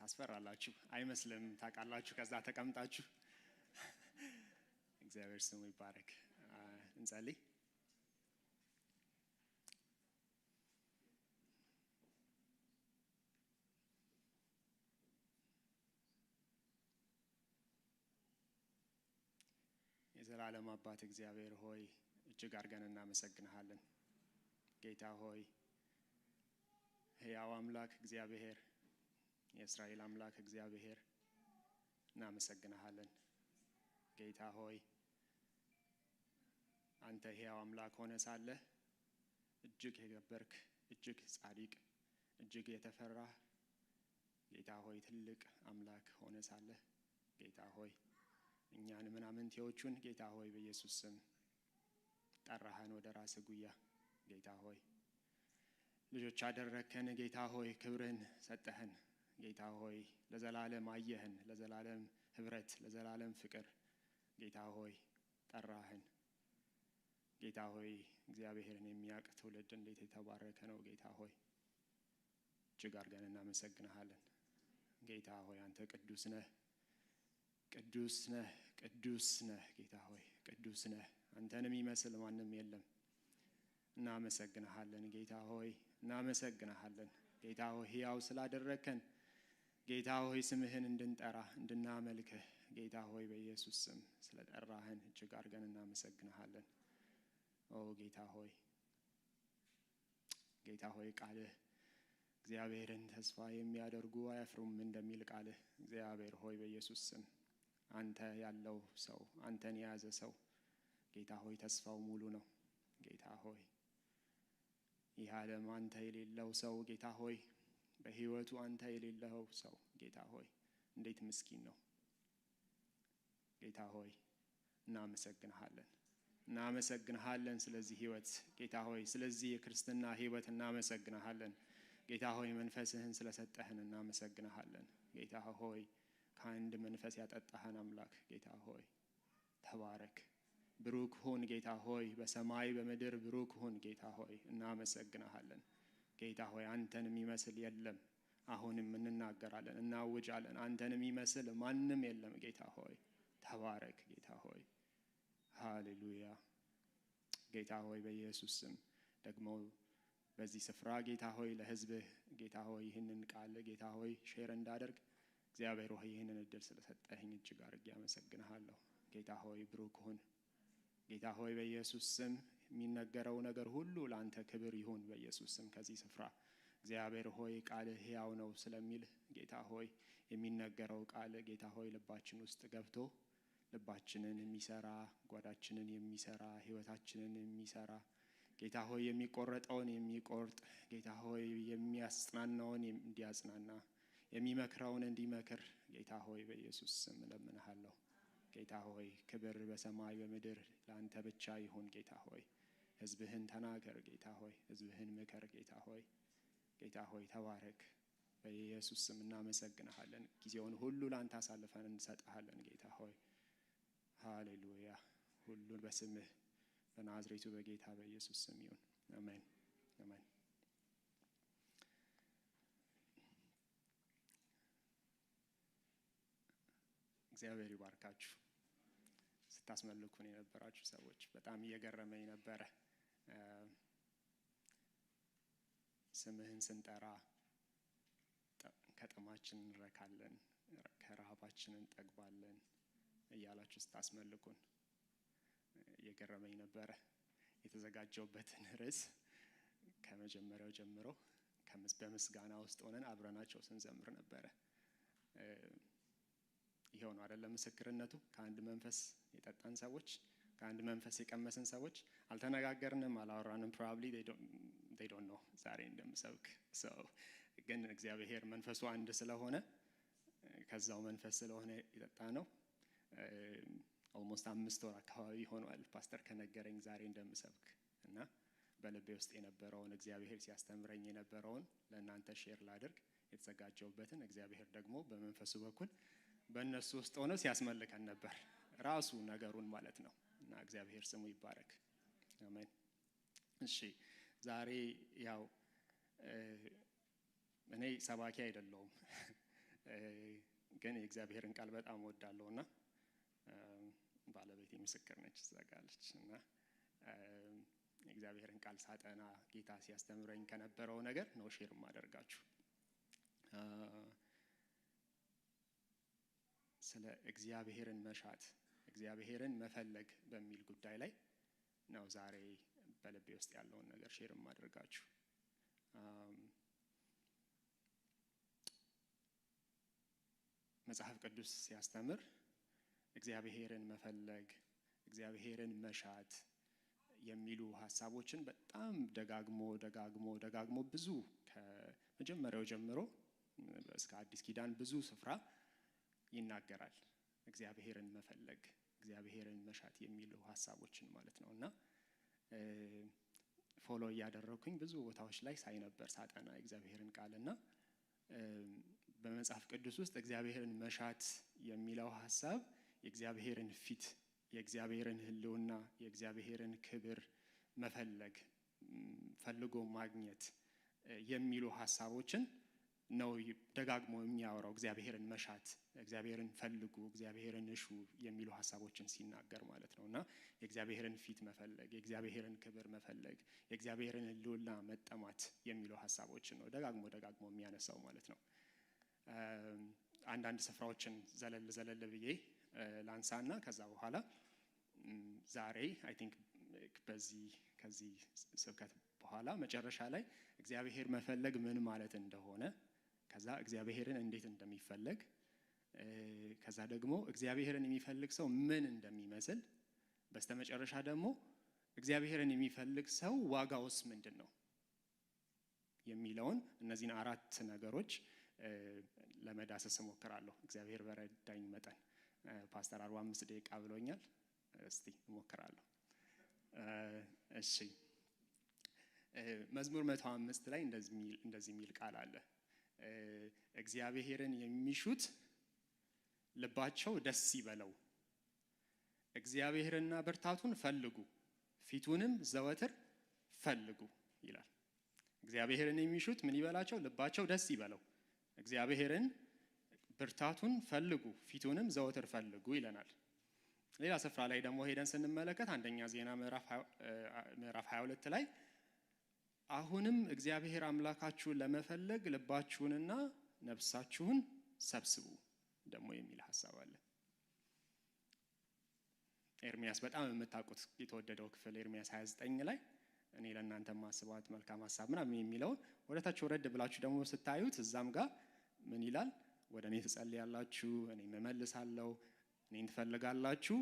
ታስፈራላችሁ አይመስልም ታውቃላችሁ ከዛ ተቀምጣችሁ እግዚአብሔር ስሙ ይባረክ እንጸልይ የዘላለም አባት እግዚአብሔር ሆይ እጅግ አድርገን እናመሰግንሃለን ጌታ ሆይ ሕያው አምላክ እግዚአብሔር የእስራኤል አምላክ እግዚአብሔር እናመሰግንሃለን ጌታ ሆይ አንተ ሕያው አምላክ ሆነ ሳለ እጅግ የከበርክ እጅግ ጻድቅ እጅግ የተፈራ ጌታ ሆይ ትልቅ አምላክ ሆነ ሳለ ጌታ ሆይ እኛን ምናምንቴዎቹን ጌታ ሆይ በኢየሱስ ስም ጠራህን ወደ ራስህ ጉያ ጌታ ሆይ ልጆች አደረከን ጌታ ሆይ ክብርን ሰጠህን ጌታ ሆይ ለዘላለም አየህን ለዘላለም ህብረት ለዘላለም ፍቅር ጌታ ሆይ ጠራህን ጌታ ሆይ እግዚአብሔርን የሚያውቅ ትውልድ እንዴት የተባረከ ነው ጌታ ሆይ እጅግ አድርገን እናመሰግንሃለን ጌታ ሆይ አንተ ቅዱስ ነህ ቅዱስ ነህ ቅዱስ ነህ ጌታ ሆይ ቅዱስ ነህ አንተን የሚመስል ማንም የለም እናመሰግንሃለን ጌታ ሆይ እናመሰግንሃለን ጌታ ሆይ ሕያው ስላደረከን ጌታ ሆይ ስምህን እንድንጠራ እንድናመልክህ ጌታ ሆይ በኢየሱስ ስም ስለጠራህን እጅግ አድርገን እናመሰግንሃለን ኦ ጌታ ሆይ ቃልህ እግዚአብሔርን ተስፋ የሚያደርጉ አያፍሩም እንደሚል ቃልህ እግዚአብሔር ሆይ በኢየሱስ ስም አንተ ያለው ሰው አንተን የያዘ ሰው ጌታ ሆይ ተስፋው ሙሉ ነው ጌታ ሆይ ይህ ዓለም አንተ የሌለው ሰው ጌታ ሆይ በህይወቱ አንተ የሌለው ሰው ጌታ ሆይ እንዴት ምስኪን ነው ጌታ ሆይ እናመሰግንሃለን ስለዚህ ህይወት ጌታ ሆይ ስለዚህ የክርስትና ህይወት እናመሰግንሃለን ጌታ ሆይ መንፈስህን ስለሰጠህን እናመሰግንሃለን ጌታ ሆይ ከአንድ መንፈስ ያጠጣህን አምላክ ጌታ ሆይ ተባረክ ብሩክ ሁን ጌታ ሆይ በሰማይ በምድር ብሩክ ሁን ጌታ ሆይ እናመሰግንሃለን ጌታ ሆይ አንተን የሚመስል የለም አሁንም እንናገራለን እናውጃለን አንተን የሚመስል ማንም የለም ጌታ ሆይ ተባረክ ጌታ ሆይ ሃሌሉያ ጌታ ሆይ በኢየሱስ ስም ደግሞ በዚህ ስፍራ ጌታ ሆይ ለህዝብህ ጌታ ሆይ ይህንን ቃል ጌታ ሆይ ሼር እንዳደርግ እግዚአብሔር ሆይ ይህንን እድል ስለሰጠኸኝ እጅግ አድርጌ አመሰግንሃለሁ ጌታ ሆይ ብሩክ ሁን ጌታ ሆይ በኢየሱስ ስም የሚነገረው ነገር ሁሉ ላንተ ክብር ይሁን በኢየሱስ ስም ከዚህ ስፍራ እግዚአብሔር ሆይ ቃልህ ሕያው ነው ስለሚል ጌታ ሆይ የሚነገረው ቃል ጌታ ሆይ ልባችን ውስጥ ገብቶ ልባችንን የሚሰራ ጓዳችንን የሚሰራ ህይወታችንን የሚሰራ ጌታ ሆይ የሚቆረጠውን የሚቆርጥ ጌታ ሆይ የሚያጽናናውን እንዲያጽናና የሚመክረውን እንዲመክር ጌታ ሆይ በኢየሱስ ስም ለምንሃለሁ ጌታ ሆይ ክብር በሰማይ በምድር ላንተ ብቻ ይሁን ጌታ ሆይ ህዝብህን ተናገር ጌታ ሆይ ህዝብህን ምከር ጌታ ሆይ ተባረክ በኢየሱስ ስም እናመሰግንሃለን ጊዜውን ሁሉ ላንተ አሳልፈን እንሰጣለን ጌታ ሆይ ሃሌሉያ ሁሉን በስምህ በናዝሬቱ በጌታ በኢየሱስ ስም ይሁን አሜን አሜን እግዚአብሔር ይባርካችሁ ስታስመልኩን የነበራችሁ ሰዎች በጣም እየገረመኝ ነበር ስምህን ስንጠራ ከጥማችን እንረካለን ከረሃባችን እንጠግባለን እያላችሁ ስታስመልኩን እየገረመኝ ነበር የተዘጋጀውበትን ርዕስ ከመጀመሪያው ጀምሮ በምስጋና ውስጥ ሆነን አብረናቸው ስንዘምር ነበር ይሄው ነው አይደለም ምስክርነቱ ከአንድ መንፈስ የጠጣን ሰዎች ከአንድ መንፈስ የቀመሰን ሰዎች አልተነጋገርንም አላወራንም probably they don't know ዛሬ እንደምሰብክ so ግን እግዚአብሔር መንፈሱ አንድ ስለሆነ ከዛው መንፈስ ስለሆነ የጠጣ ነው almost 5 ወር አካባቢ ሆኗል ፓስተር ከነገረኝ ዛሬ እንደምሰብክ እና በልቤ ውስጥ የነበረውን እግዚአብሔር ሲያስተምረኝ የነበረውን ለእናንተ ሼር ላድርግ የተዘጋጀውበትን እግዚአብሔር ደግሞ በመንፈሱ በኩል በእነሱ ውስጥ ሆኖ ሲያስመልከን ነበር ራሱ ነገሩን ማለት ነው እና እግዚአብሔር ስሙ ይባረክ አሜን እሺ ዛሬ ያው እኔ ሰባኪ አይደለሁም ግን የእግዚአብሔርን ቃል በጣም ወዳለሁና ባለቤቴ ምስክር ነች ዘጋለች እና የእግዚአብሔርን ቃል ሳጠና ጌታ ሲያስተምረኝ ከነበረው ነገር ነው ሼር ማደርጋችሁ። ስለ እግዚአብሔርን መሻት እግዚአብሔርን መፈለግ በሚል ጉዳይ ላይ ነው ዛሬ በልቤ ውስጥ ያለውን ነገር ሼር ማደርጋችሁ። መጽሐፍ ቅዱስ ሲያስተምር እግዚአብሔርን መፈለግ እግዚአብሔርን መሻት የሚሉ ሐሳቦችን በጣም ደጋግሞ ብዙ ከመጀመሪያው ጀምሮ እስከ አዲስ ኪዳን ብዙ ስፍራ ይናገራል። እግዚአብሔርን መፈለግ እግዚአብሔርን መሻት የሚሉ ሐሳቦችን ማለት ነውና ፎሎ እያደረኩኝ ብዙ ቦታዎች ላይ ሳይ ነበር ሳጠና እግዚአብሔርን ቃልና በመጽሐፍ ቅዱስ ውስጥ እግዚአብሔርን መሻት የሚለው ሐሳብ የእግዚአብሔርን ፊት የእግዚአብሔርን ሕልውና የእግዚአብሔርን ክብር መፈለግ ፈልጎ ማግኘት የሚሉ ሐሳቦችን ነው ደጋግሞ የሚያወራው። እግዚአብሔርን መሻት እግዚአብሔርን ፈልጉ እግዚአብሔርን እሹ የሚሉ ሐሳቦችን ሲናገር ማለት ነውና የእግዚአብሔርን ፊት መፈለግ የእግዚአብሔርን ክብር መፈለግ የእግዚአብሔርን ሕልውና መጠማት የሚሉ ሐሳቦችን ነው ደጋግሞ የሚያነሳው ማለት ነው። አንዳንድ ስፍራዎችን ዘለል ብዬ ላንሳና ከዛ በኋላ ዛሬ አይ ቲንክ ከዚህ ስብከት በኋላ መጨረሻ ላይ እግዚአብሔር መፈለግ ምን ማለት እንደሆነ ከዛ እግዚአብሔርን እንዴት እንደሚፈለግ ከዛ ደግሞ እግዚአብሔርን የሚፈልግ ሰው ምን እንደሚመስል በስተመጨረሻ ደግሞ እግዚአብሔርን የሚፈልግ ሰው ዋጋውስ ምንድነው የሚለውን እነዚህን አራት ነገሮች ለመዳሰስ እሞክራለሁ እግዚአብሔር በረዳኝ መጠን። ፓስተር 45 ደቂቃ ብሎኛል። እስቲ እሞክራለሁ። እሺ መዝሙር 105 ላይ እንደዚህ የሚል ቃል አለ። እግዚአብሔርን የሚሹት ልባቸው ደስ ይበለው፣ እግዚአብሔርና ብርታቱን ፈልጉ፣ ፊቱንም ዘወትር ፈልጉ ይላል። እግዚአብሔርን የሚሹት ምን ይበላቸው? ልባቸው ደስ ይበለው፣ እግዚአብሔርን ብርታቱን ፈልጉ፣ ፊቱንም ዘወትር ፈልጉ ይለናል። ሌላ ስፍራ ላይ ደግሞ ሄደን ስንመለከት አንደኛ ዜና ምዕራፍ 22 ላይ አሁንም እግዚአብሔር አምላካችሁን ለመፈለግ ልባችሁንና ነፍሳችሁን ሰብስቡ ደግሞ የሚል ሐሳብ አለ። ኤርሚያስ በጣም የምታውቁት የተወደደው ክፍል ኤርሚያስ 29 ላይ እኔ ለእናንተ ማስባት መልካም ሐሳብ ምናምን የሚለውን ወደታች ወረድ ብላችሁ ደግሞ ስታዩት እዛም ጋር ምን ይላል? ወደ እኔ ትጸልያላችሁ፣ እኔ እመልሳለሁ፣ እኔን ትፈልጋላችሁ፣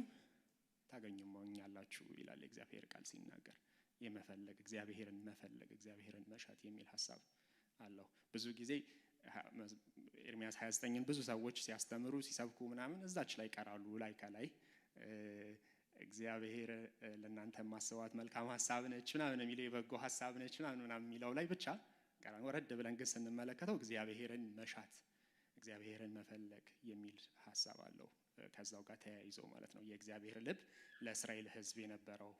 ታገኙኛላችሁ ይላል የእግዚአብሔር ቃል ሲናገር። የመፈለግ እግዚአብሔርን መፈለግ እግዚአብሔርን መሻት የሚል ሐሳብ አለው። ብዙ ጊዜ ኤርሚያስ 29ን ብዙ ሰዎች ሲያስተምሩ ሲሰብኩ ምናምን እዛች ላይ ቀራሉ። ላይ ከላይ እግዚአብሔር ለእናንተ ማስባት መልካም ሐሳብ ነች ምናምን የሚለው የበጎ ሐሳብ ነች ምናምን የሚለው ላይ ብቻ ቀራን። ወረድ ብለን ግን ስንመለከተው እግዚአብሔርን መሻት እግዚአብሔርን መፈለግ የሚል ሐሳብ አለው ከዛው ጋር ተያይዞ ማለት ነው። የእግዚአብሔር ልብ ለእስራኤል ሕዝብ የነበረው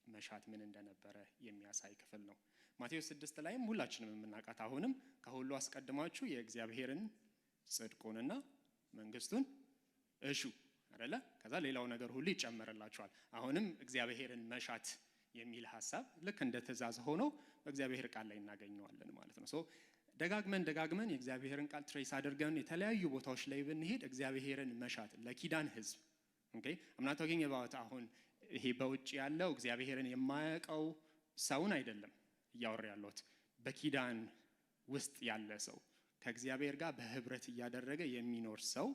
መሻት ምን እንደነበረ የሚያሳይ ክፍል ነው። ማቴዎስ 6 ላይም ሁላችንም የምናውቃት አሁንም ከሁሉ አስቀድማችሁ የእግዚአብሔርን ጽድቁንና መንግስቱን እሹ አይደለ? ከዛ ሌላው ነገር ሁሉ ይጨመርላችኋል። አሁንም እግዚአብሔርን መሻት የሚል ሐሳብ ልክ እንደ ትእዛዝ ሆኖ በእግዚአብሔር ቃል ላይ እናገኘዋለን ማለት ነው። ሶ ደጋግመን የእግዚአብሔርን ቃል ትሬስ አድርገን የተለያዩ ቦታዎች ላይ ብንሄድ እግዚአብሔርን መሻት ለኪዳን ህዝብ ኦኬ I'm not talking about አሁን ይሄ በውጭ ያለው እግዚአብሔርን የማያውቀው ሰውን አይደለም እያወራ ያለሁት በኪዳን ውስጥ ያለ ሰው ከእግዚአብሔር ጋር በህብረት እያደረገ የሚኖር ሰው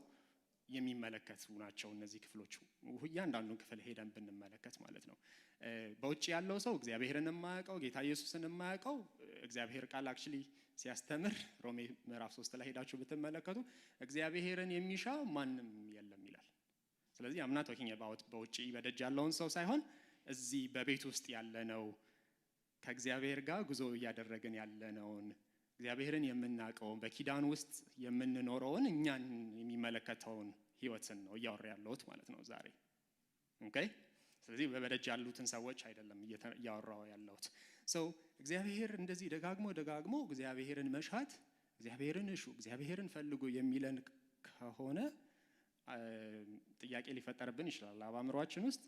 የሚመለከቱ ናቸው እነዚህ ክፍሎች። እያንዳንዱን ክፍል ሄደን ብንመለከት ማለት ነው። በውጭ ያለው ሰው እግዚአብሔርን የማያውቀው ጌታ ኢየሱስን የማያውቀው እግዚአብሔር ቃል አክቹሊ ሲያስተምር ሮሜ ምዕራፍ 3 ላይ ሄዳችሁ ብትመለከቱ እግዚአብሔርን የሚሻ ማንም የለም ይላል። ስለዚህ I'm not talking about በውጭ በደጅ ያለውን ሰው ሳይሆን እዚህ በቤት ውስጥ ያለነው ከእግዚአብሔር ጋር ጉዞ እያደረግን ያለነውን እግዚአብሔርን የምናውቀውን በኪዳን ውስጥ የምንኖረውን እኛን የሚመለከተውን ህይወትን ነው እያወራ ያለሁት ማለት ነው ዛሬ። ኦኬ ስለዚህ በደጅ ያሉትን ሰዎች አይደለም እያወራው ያለሁት። እግዚአብሔር እንደዚህ ደጋግሞ እግዚአብሔርን መሻት እግዚአብሔርን እሹ፣ እግዚአብሔርን ፈልጉ የሚለን ከሆነ ጥያቄ ሊፈጠርብን ይችላል በአእምሯችን ውስጥ።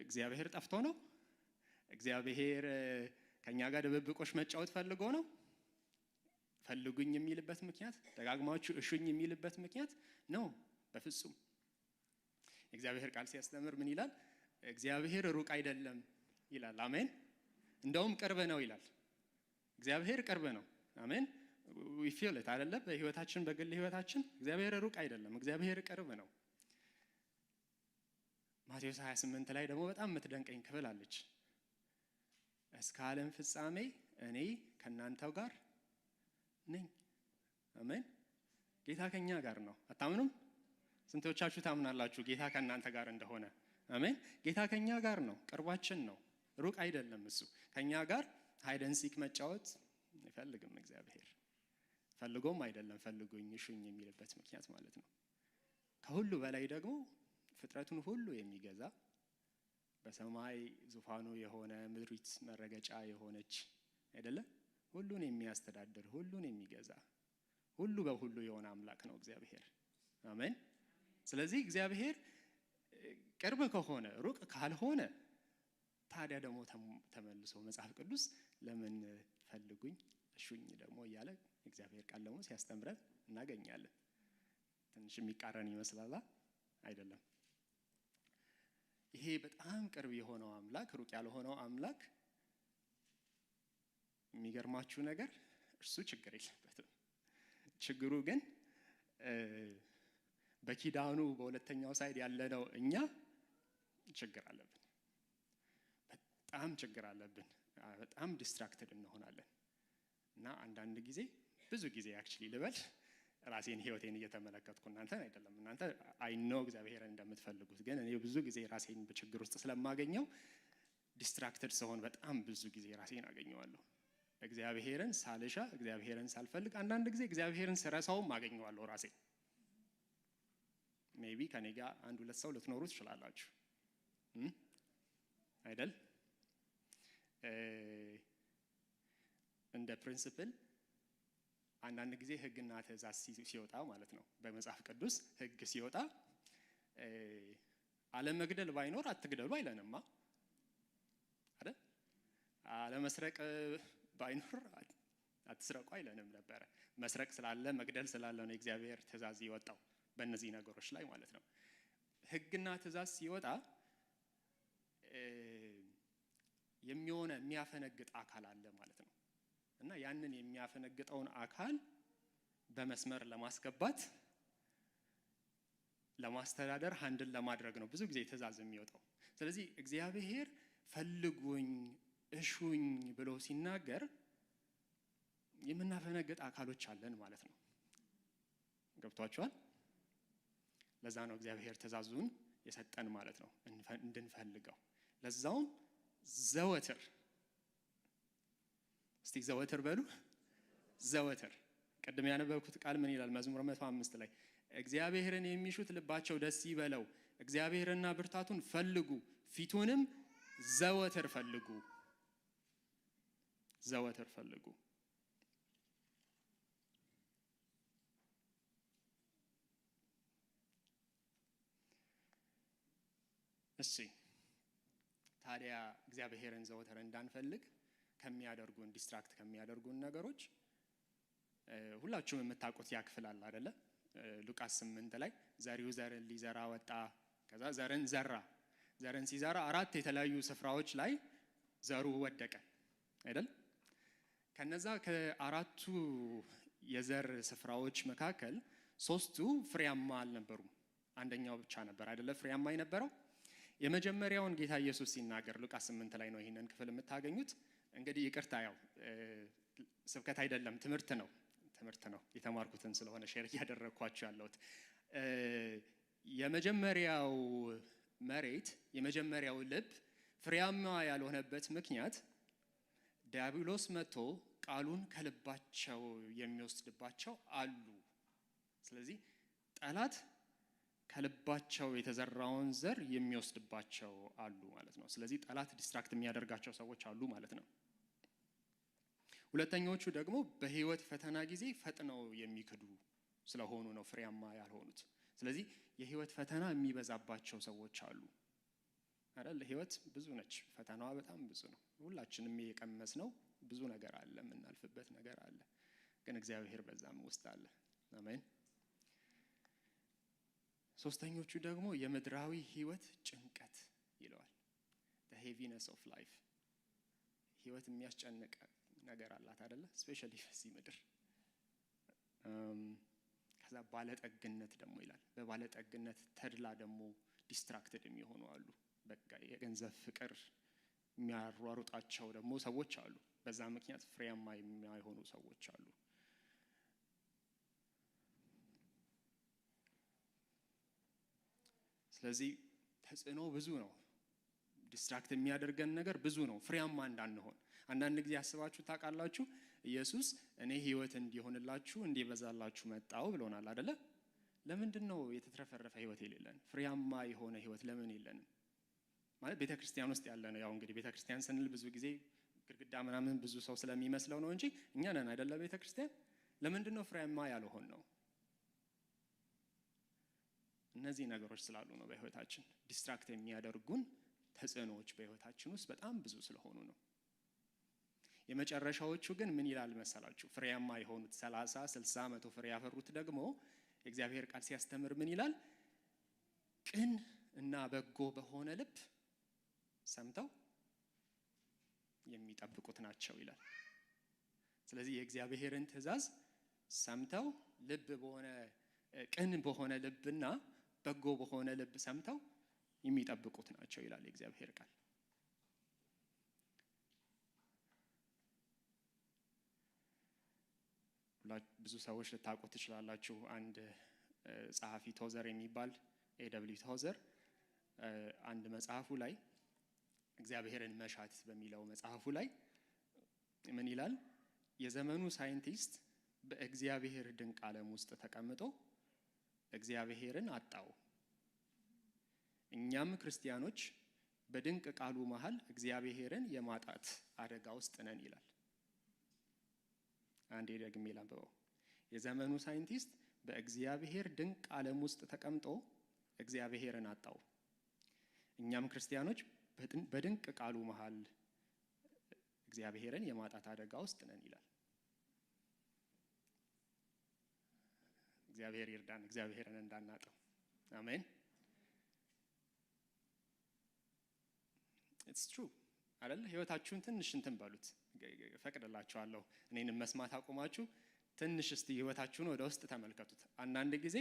እግዚአብሔር ጠፍቶ ነው? እግዚአብሔር ከኛ ጋር ድብብቆሽ መጫወት ፈልጎ ነው? ፈልጉኝ የሚልበት ምክንያት፣ ደጋግማችሁ እሹኝ የሚልበት ምክንያት ነው? በፍጹም። የእግዚአብሔር ቃል ሲያስተምር ምን ይላል? እግዚአብሔር ሩቅ አይደለም ይላል። አሜን። እንደውም ቅርብ ነው ይላል። እግዚአብሔር ቅርብ ነው። አሜን። we feel it አይደለም? በህይወታችን በግል ህይወታችን እግዚአብሔር ሩቅ አይደለም፣ እግዚአብሔር ቅርብ ነው። ማቴዎስ 28 ላይ ደግሞ በጣም የምትደንቀኝ ክፍል አለች። እስከ ዓለም ፍጻሜ እኔ ከእናንተው ጋር ነኝ። አሜን። ጌታ ከኛ ጋር ነው። አታምኑም? ስንቶቻችሁ ታምናላችሁ ጌታ ከእናንተ ጋር እንደሆነ? አሜን። ጌታ ከኛ ጋር ነው፣ ቅርባችን ነው፣ ሩቅ አይደለም። እሱ ከኛ ጋር ሃይደን ሲክ መጫወት አይፈልግም። እግዚአብሔር ፈልጎም አይደለም ፈልጉኝ እሹኝ የሚልበት ምክንያት ማለት ነው። ከሁሉ በላይ ደግሞ ፍጥረቱን ሁሉ የሚገዛ በሰማይ ዙፋኑ የሆነ ምድሪት መረገጫ የሆነች አይደለ? ሁሉን የሚያስተዳድር ሁሉን የሚገዛ ሁሉ በሁሉ የሆነ አምላክ ነው እግዚአብሔር። አሜን። ስለዚህ እግዚአብሔር ቅርብ ከሆነ ሩቅ ካልሆነ ታዲያ ደግሞ ተመልሶ መጽሐፍ ቅዱስ ለምን ፈልጉኝ እሹኝ ደግሞ እያለ እግዚአብሔር ቃል ደግሞ ሲያስተምረን እናገኛለን። ትንሽ የሚቃረን ይመስላል አይደለም? ይሄ በጣም ቅርብ የሆነው አምላክ ሩቅ ያልሆነው አምላክ የሚገርማችሁ ነገር እርሱ ችግር የለበትም። ችግሩ ግን በኪዳኑ በሁለተኛው ሳይድ ያለነው እኛ ችግር አለብን። በጣም ችግር አለብን። በጣም ዲስትራክትድ እንሆናለን። እና አንዳንድ ጊዜ ብዙ ጊዜ አክቹሊ ልበል ራሴን ህይወቴን እየተመለከትኩ እናንተን አይደለም። እናንተ አይ ኖ እግዚአብሔርን እንደምትፈልጉት፣ ግን እኔ ብዙ ጊዜ ራሴን በችግር ውስጥ ስለማገኘው ዲስትራክትድ ስሆን በጣም ብዙ ጊዜ ራሴን አገኘዋለሁ። እግዚአብሔርን ሳልሻ እግዚአብሔርን ሳልፈልግ አንዳንድ ጊዜ እግዚአብሔርን ስረሳውም አገኘዋለሁ ራሴን። ሜቢ ከኔ ጋር አንድ ሁለት ሰው ልትኖሩ ትችላላችሁ አይደል? እንደ ፕሪንሲፕል አንዳንድ ጊዜ ህግና ትእዛዝ ሲወጣ ማለት ነው በመጽሐፍ ቅዱስ ህግ ሲወጣ አለመግደል ባይኖር አትግደሉ አይለንማ አይደል? አለመስረቅ ባይኖር አትስረቁ አይለንም ነበረ። መስረቅ ስላለ መግደል ስላለ ነው የእግዚአብሔር ትእዛዝ የወጣው በእነዚህ ነገሮች ላይ ማለት ነው። ህግና ትእዛዝ ሲወጣ የሚያፈነግጥ አካል አለ ማለት ነው። እና ያንን የሚያፈነግጠውን አካል በመስመር ለማስገባት ለማስተዳደር ሃንድል ለማድረግ ነው ብዙ ጊዜ ትእዛዝ የሚወጣው። ስለዚህ እግዚአብሔር ፈልጉኝ እሹኝ ብሎ ሲናገር የምናፈነግጥ አካሎች አለን ማለት ነው። ገብቷችኋል? ለዛ ነው እግዚአብሔር ትእዛዙን የሰጠን ማለት ነው እንድንፈልገው፣ ለዛውም ዘወትር። እስቲ ዘወትር በሉ። ዘወትር። ቅድም ያነበብኩት ቃል ምን ይላል? መዝሙር 105 ላይ እግዚአብሔርን የሚሹት ልባቸው ደስ ይበለው፣ እግዚአብሔርና ብርታቱን ፈልጉ፣ ፊቱንም ዘወትር ፈልጉ። ዘወትር ፈልጉ። እሺ ታዲያ እግዚአብሔርን ዘወትር እንዳንፈልግ ከሚያደርጉን ዲስትራክት ከሚያደርጉን ነገሮች ሁላችሁም የምታውቁት ያ ክፍል አለ አይደለ? ሉቃስ 8 ላይ ዘሪው ዘርን ሊዘራ ወጣ፣ ከዛ ዘርን ዘራ። ዘርን ሲዘራ 4 የተለያዩ ስፍራዎች ላይ ዘሩ ወደቀ አይደል? ከነዛ ከ4ቱ የዘር ስፍራዎች መካከል 3ቱ ፍሬያማ አልነበሩም። አንደኛው ብቻ ነበር አይደለ ፍሬያማ የነበረው። የመጀመሪያውን ጌታ ኢየሱስ ሲናገር ሉቃስ 8 ላይ ነው ይሄንን ክፍል የምታገኙት። እንግዲህ ይቅርታ ያው ስብከት አይደለም ትምህርት ነው የተማርኩትን ስለሆነ ሼር እያደረግኳችሁ ያለሁት። የመጀመሪያው መሬት የመጀመሪያው ልብ ፍሬያማ ያልሆነበት ምክንያት ዲያብሎስ መጥቶ ቃሉን ከልባቸው የሚወስድባቸው አሉ። ስለዚህ ጠላት ከልባቸው የተዘራውን ዘር የሚወስድባቸው አሉ ማለት ነው። ስለዚህ ጠላት ዲስትራክት የሚያደርጋቸው ሰዎች አሉ ማለት ነው። ሁለተኞቹ ደግሞ በህይወት ፈተና ጊዜ ፈጥነው የሚክዱ ስለሆኑ ነው ፍሬያማ ያልሆኑት። ስለዚህ የህይወት ፈተና የሚበዛባቸው ሰዎች አሉ አይደል? ህይወት ብዙ ነች፣ ፈተናዋ በጣም ብዙ ነው። ሁላችንም የቀመስነው ብዙ ነገር አለ፣ የምናልፍበት ነገር አለ። ግን እግዚአብሔር በዛም ውስጥ አለ። አሜን። ሶስተኞቹ ደግሞ የምድራዊ ህይወት ጭንቀት ይለዋል። the heaviness of life። ህይወት የሚያስጨንቅ ነገር አላት አይደለ? ስፔሻሊ በዚህ ምድር። ከዛ ባለጠግነት ደግሞ ይላል። በባለጠግነት ተድላ ደግሞ ዲስትራክትድ የሚሆኑ አሉ። በቃ የገንዘብ ፍቅር የሚያሯሩጣቸው ደግሞ ሰዎች አሉ። በዛ ምክንያት ፍሬያማ የማይሆኑ ሰዎች አሉ። ስለዚህ ተጽዕኖ ብዙ ነው። ዲስትራክት የሚያደርገን ነገር ብዙ ነው፣ ፍሬያማ እንዳንሆን። አንዳንድ ጊዜ አስባችሁ ታውቃላችሁ? ኢየሱስ እኔ ህይወት እንዲሆንላችሁ እንዲበዛላችሁ መጣው ብሎናል አይደለ? ለምንድን ነው የተትረፈረፈ ህይወት የሌለን? ፍሬያማ የሆነ ህይወት ለምን የለንም? ማለት ቤተክርስቲያን ውስጥ ያለ ነው። ያው እንግዲህ ቤተክርስቲያን ስንል ብዙ ጊዜ ግድግዳ ምናምን ብዙ ሰው ስለሚመስለው ነው እንጂ እኛ ነን አይደለ ቤተክርስቲያን። ለምንድን ነው ፍሬያማ ያልሆን ነው? እነዚህ ነገሮች ስላሉ ነው በህይወታችን ዲስትራክት የሚያደርጉን ተጽዕኖዎች በህይወታችን ውስጥ በጣም ብዙ ስለሆኑ ነው። የመጨረሻዎቹ ግን ምን ይላል መሰላችሁ? ፍሬያማ የሆኑት 30፣ 60፣ 100 ፍሬ ያፈሩት ደግሞ የእግዚአብሔር ቃል ሲያስተምር ምን ይላል? ቅን እና በጎ በሆነ ልብ ሰምተው የሚጠብቁት ናቸው ይላል። ስለዚህ የእግዚአብሔርን ትእዛዝ ሰምተው ቅን በሆነ ልብና በጎ በሆነ ልብ ሰምተው የሚጠብቁት ናቸው ይላል የእግዚአብሔር ቃል። ብዙ ሰዎች ልታውቁት ትችላላችሁ። አንድ ጸሐፊ ቶዘር የሚባል ኤ.ደብሊው ቶዘር አንድ መጽሐፉ ላይ እግዚአብሔርን መሻት በሚለው መጽሐፉ ላይ ምን ይላል? የዘመኑ ሳይንቲስት በእግዚአብሔር ድንቅ ዓለም ውስጥ ተቀምጦ እግዚአብሔርን አጣው። እኛም ክርስቲያኖች በድንቅ ቃሉ መሃል እግዚአብሔርን የማጣት አደጋ ውስጥ ነን ይላል። አንዴ ደግሜ ላንብበው። የዘመኑ ሳይንቲስት በእግዚአብሔር ድንቅ ዓለም ውስጥ ተቀምጦ እግዚአብሔርን አጣው። እኛም ክርስቲያኖች በድንቅ ቃሉ መሃል እግዚአብሔርን የማጣት አደጋ ውስጥ ነን ይላል። እግዚአብሔር ይርዳን እግዚአብሔርን እንዳናጣው። አሜን። ኢትስ ትሩ አይደል? ህይወታችሁን ትንሽ እንትን በሉት፣ ፈቅድላችኋለሁ። እኔንም መስማት አቁማችሁ ትንሽ እስቲ ህይወታችሁን ወደ ውስጥ ተመልከቱት። አንዳንድ ጊዜ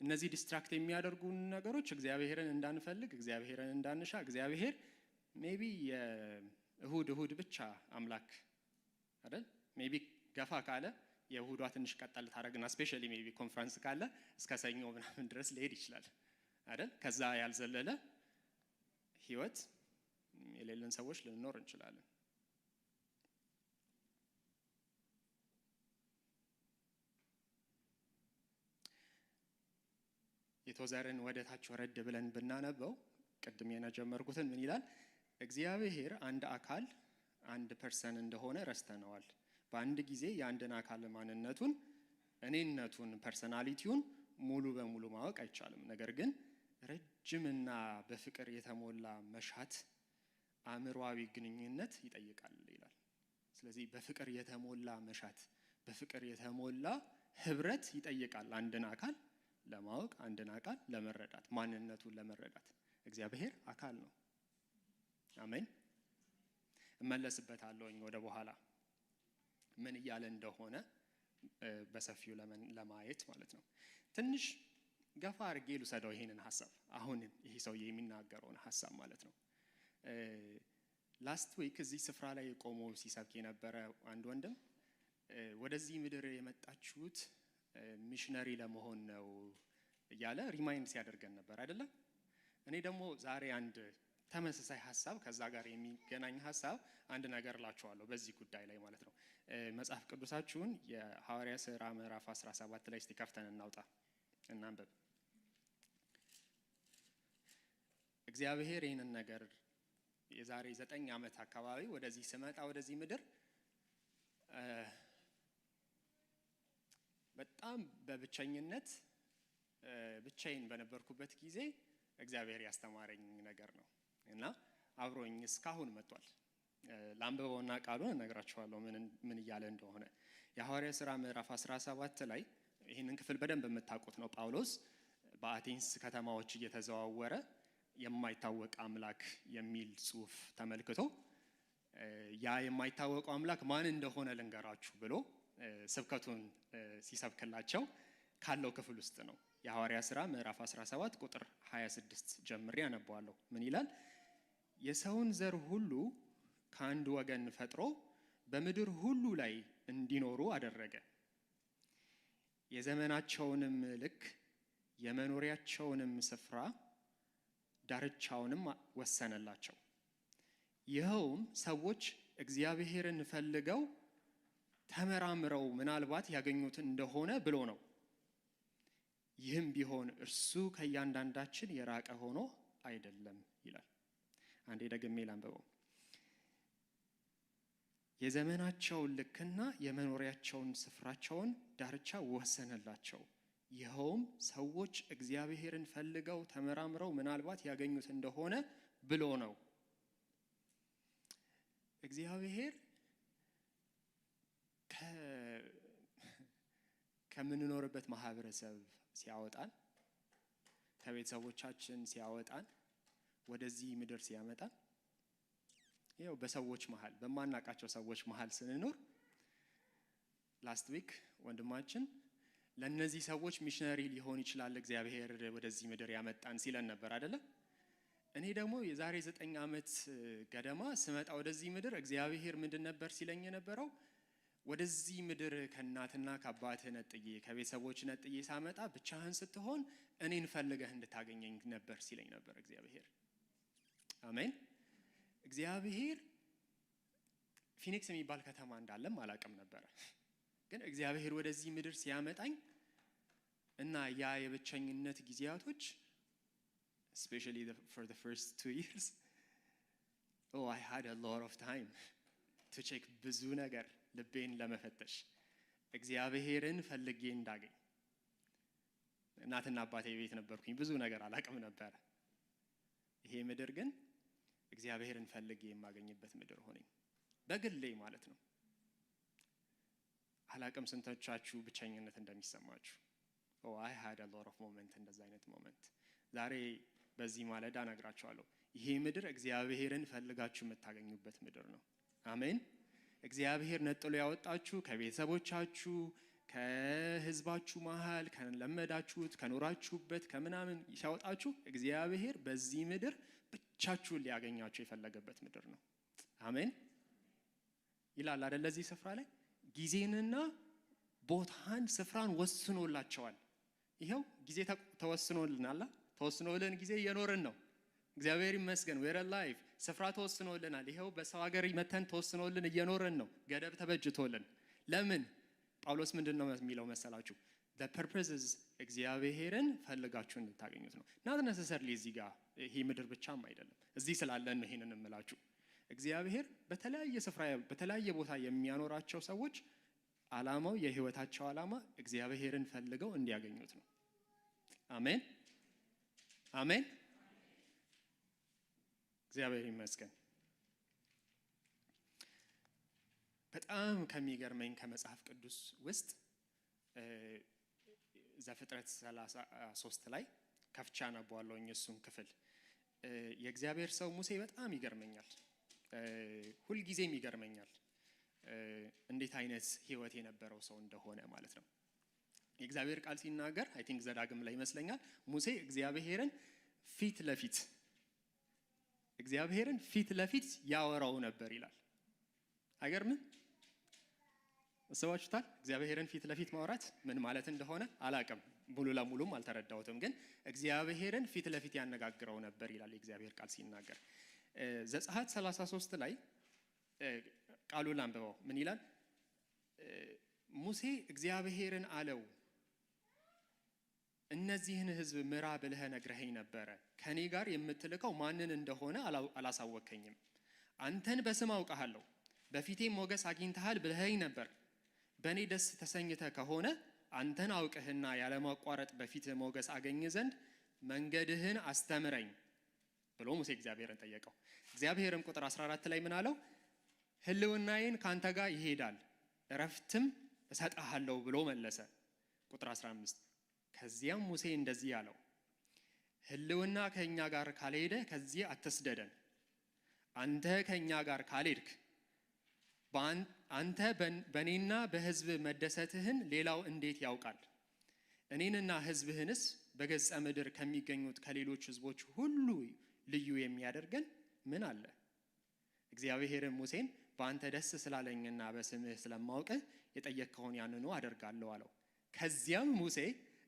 እነዚህ ዲስትራክት የሚያደርጉን ነገሮች እግዚአብሔርን እንዳንፈልግ፣ እግዚአብሔርን እንዳንሻ፣ እግዚአብሔር ሜቢ እሁድ ብቻ አምላክ አይደል? ሜቢ ገፋ ካለ የእሁዷ ትንሽ ቀጠል ታደርግና ስፔሻሊ ሜቢ ኮንፈረንስ ካለ እስከ ሰኞ ምናምን ድረስ ሊሄድ ይችላል አይደል? ከዛ ያልዘለለ ህይወት የሌለን ሰዎች ልንኖር እንችላለን። የቶዘርን ወደ ታች ወረድ ብለን ብናነበው ቅድም የጀመርኩትን ምን ይላል? እግዚአብሔር አንድ አካል አንድ ፐርሰን እንደሆነ ረስተነዋል። በአንድ ጊዜ የአንድን አካል ማንነቱን፣ እኔነቱን፣ ፐርሰናሊቲውን ሙሉ በሙሉ ማወቅ አይቻልም። ነገር ግን ረጅምና በፍቅር የተሞላ መሻት አእምሯዊ ግንኙነት ይጠይቃል ይላል። ስለዚህ በፍቅር የተሞላ መሻት፣ በፍቅር የተሞላ ህብረት ይጠይቃል አንድን አካል ለማወቅ፣ አንድን አካል ለመረዳት፣ ማንነቱን ለመረዳት። እግዚአብሔር አካል ነው። አሜን። እመለስበታለሁኝ ወደ በኋላ ምን እያለ እንደሆነ በሰፊው ለማየት ማለት ነው። ትንሽ ገፋ አድርጌ ልውሰደው ይሄንን ሀሳብ፣ አሁን ይሄ ሰውዬ የሚናገረውን ሀሳብ ማለት ነው። ላስት ዊክ እዚህ ስፍራ ላይ ቆሞ ሲሰብክ የነበረ አንድ ወንድም ወደዚህ ምድር የመጣችሁት ሚሽነሪ ለመሆን ነው እያለ ሪማይንድ ሲያደርገን ነበር አይደለም? እኔ ደግሞ ዛሬ አንድ ተመሳሳይ ሀሳብ ከዛ ጋር የሚገናኝ ሀሳብ አንድ ነገር እላችኋለሁ በዚህ ጉዳይ ላይ ማለት ነው። መጽሐፍ ቅዱሳችሁን የሐዋርያ ሥራ ምዕራፍ 17 ላይ እስቲ ከፍተን እናውጣ እናንብብ። እግዚአብሔር ይህንን ነገር የዛሬ 9 ዓመት አካባቢ ወደዚህ ስመጣ ወደዚህ ምድር በጣም በብቸኝነት ብቻዬን በነበርኩበት ጊዜ እግዚአብሔር ያስተማረኝ ነገር ነው እና አብሮኝ እስካሁን መጥቷል። ላንብበውና ቃሉን እነግራችኋለሁ ምን እያለ እንደሆነ። የሐዋርያት ሥራ ምዕራፍ 17 ላይ ይህንን ክፍል በደንብ የምታውቁት ነው። ጳውሎስ በአቴንስ ከተማዎች እየተዘዋወረ የማይታወቅ አምላክ የሚል ጽሑፍ ተመልክቶ ያ የማይታወቀው አምላክ ማን እንደሆነ ልንገራችሁ ብሎ ስብከቱን ሲሰብክላቸው ካለው ክፍል ውስጥ ነው። የሐዋርያት ሥራ ምዕራፍ 17 ቁጥር 26 ጀምሬ አነባዋለሁ። ምን ይላል? የሰውን ዘር ሁሉ ከአንድ ወገን ፈጥሮ በምድር ሁሉ ላይ እንዲኖሩ አደረገ። የዘመናቸውንም ልክ የመኖሪያቸውንም ስፍራ ዳርቻውንም ወሰነላቸው። ይኸውም ሰዎች እግዚአብሔርን ፈልገው ተመራምረው ምናልባት ያገኙት እንደሆነ ብሎ ነው። ይህም ቢሆን እርሱ ከእያንዳንዳችን የራቀ ሆኖ አይደለም ይላል። አንዴ ደግሜ ላንብበው። የዘመናቸውን ልክና የመኖሪያቸውን ስፍራቸውን ዳርቻ ወሰነላቸው። ይኸውም ሰዎች እግዚአብሔርን ፈልገው ተመራምረው ምናልባት ያገኙት እንደሆነ ብሎ ነው። እግዚአብሔር ከምንኖርበት ማህበረሰብ ሲያወጣን፣ ከቤተሰቦቻችን ሲያወጣን፣ ወደዚህ ምድር ሲያመጣን ይኸው በሰዎች መሃል በማናቃቸው ሰዎች መሃል ስንኖር ላስት ዊክ ወንድማችን ለነዚህ ሰዎች ሚሽነሪ ሊሆን ይችላል እግዚአብሔር ወደዚህ ምድር ያመጣን ሲለን ነበር አይደለም? እኔ ደግሞ የዛሬ 9 ዓመት ገደማ ስመጣ ወደዚህ ምድር እግዚአብሔር ምንድን ነበር ሲለኝ የነበረው? ወደዚህ ምድር ከእናትና ከአባትህ ነጥዬ ከቤተሰቦች ነጥዬ ሳመጣ ብቻህን ስትሆን እኔን ፈልገህ እንድታገኘኝ ነበር ሲለኝ ነበር እግዚአብሔር። አሜን። እግዚአብሔር ፊኒክስ የሚባል ከተማ እንዳለም አላውቅም ነበረ። ግን እግዚአብሔር ወደዚህ ምድር ሲያመጣኝ እና ያ የብቸኝነት ጊዜያቶች especially for the first 2 years I had a lot of time to check ብዙ ነገር ልቤን ለመፈተሽ እግዚአብሔርን ፈልጌ እንዳገኝ። እናትና አባቴ ቤት ነበርኩኝ፣ ብዙ ነገር አላውቅም ነበረ። ይሄ ምድር ግን እግዚአብሔርን ፈልጌ የማገኝበት ምድር ሆነኝ፣ በግሌ ማለት ነው። አላውቅም ስንቶቻችሁ ብቸኝነት እንደሚሰማችሁ። I had a lot of moment እንደዛ አይነት ሞመንት ዛሬ በዚህ ማለዳ ነግራችኋለሁ። ይሄ ምድር እግዚአብሔርን ፈልጋችሁ የምታገኙበት ምድር ነው። አሜን። እግዚአብሔር ነጥሎ ያወጣችሁ ከቤተሰቦቻችሁ ከህዝባችሁ መሃል ከለመዳችሁት ከኖራችሁበት ከምናምን ሲያወጣችሁ እግዚአብሔር በዚህ ምድር ብቻችሁን ሊያገኛችሁ የፈለገበት ምድር ነው። አሜን ይላል አይደል? ለዚህ ስፍራ ላይ ጊዜንና ቦታን ስፍራን ወስኖላቸዋል። ይሄው ጊዜ ተወስኖልናል። ተወስኖልን ጊዜ እየኖርን ነው። እግዚአብሔር ይመስገን። we're alive። ስፍራ ተወስኖልናል። ይሄው በሰው ሀገር መተን ተወስኖልን እየኖርን ነው። ገደብ ተበጅቶልን። ለምን? ጳውሎስ ምንድነው የሚለው መሰላችሁ? the purpose is እግዚአብሔርን ፈልጋችሁ እንድታገኙት ነው። not necessarily እዚህ ጋር ይሄ ምድር ብቻም አይደለም። እዚህ ስላለን ነው ይሄንን እንምላችሁ። እግዚአብሔር በተለያየ ስፍራ በተለያየ ቦታ የሚያኖራቸው ሰዎች ዓላማው የህይወታቸው ዓላማ እግዚአብሔርን ፈልገው እንዲያገኙት ነው። አሜን አሜን። እግዚአብሔር ይመስገን። በጣም ከሚገርመኝ ከመጽሐፍ ቅዱስ ውስጥ ዘፍጥረት 33 ላይ ከፍቻ አነባዋለሁ እሱን ክፍል። የእግዚአብሔር ሰው ሙሴ በጣም ይገርመኛል፣ ሁልጊዜም ይገርመኛል እንዴት አይነት ህይወት የነበረው ሰው እንደሆነ ማለት ነው። የእግዚአብሔር ቃል ሲናገር አይ ቲንክ ዘዳግም ላይ ይመስለኛል ሙሴ እግዚአብሔርን ፊት ለፊት ያወራው ነበር ይላል። አይገርምም? አስባችሁታል? እግዚአብሔርን ፊት ለፊት ማውራት ምን ማለት እንደሆነ አላቅም፣ ሙሉ ለሙሉም አልተረዳሁትም። ግን እግዚአብሔርን ፊት ለፊት ያነጋግረው ነበር ይላል የእግዚአብሔር ቃል ሲናገር። ዘጸአት 33 ላይ ቃሉን አንብበው ምን ይላል? ሙሴ እግዚአብሔርን አለው እነዚህን ህዝብ ምራ ብለህ ነግረኸኝ ነበረ። ከኔ ጋር የምትልከው ማንን እንደሆነ አላሳወከኝም። አንተን በስም አውቀሃለሁ፣ በፊቴም ሞገስ አግኝተሃል ብለኸኝ ነበር። በእኔ ደስ ተሰኝተህ ከሆነ አንተን አውቅህና ያለማቋረጥ በፊትህ ሞገስ አገኝ ዘንድ መንገድህን አስተምረኝ ብሎ ሙሴ እግዚአብሔርን ጠየቀው። እግዚአብሔርም ቁጥር 14 ላይ ምን አለው? ህልውናዬን ካንተ ጋር ይሄዳል እረፍትም እሰጥሃለሁ ብሎ መለሰ። ቁጥር 15 ከዚያም ሙሴ እንደዚህ አለው፣ ህልውና ከእኛ ጋር ካልሄደ ከዚህ አትስደደን። አንተ ከእኛ ጋር ካልሄድክ አንተ በእኔና በህዝብ መደሰትህን ሌላው እንዴት ያውቃል? እኔንና ህዝብህንስ በገጸ ምድር ከሚገኙት ከሌሎች ህዝቦች ሁሉ ልዩ የሚያደርገን ምን አለ? እግዚአብሔርም ሙሴን በአንተ ደስ ስላለኝና በስምህ ስለማውቅህ የጠየቅከውን ያንኑ አደርጋለሁ አለው። ከዚያም ሙሴ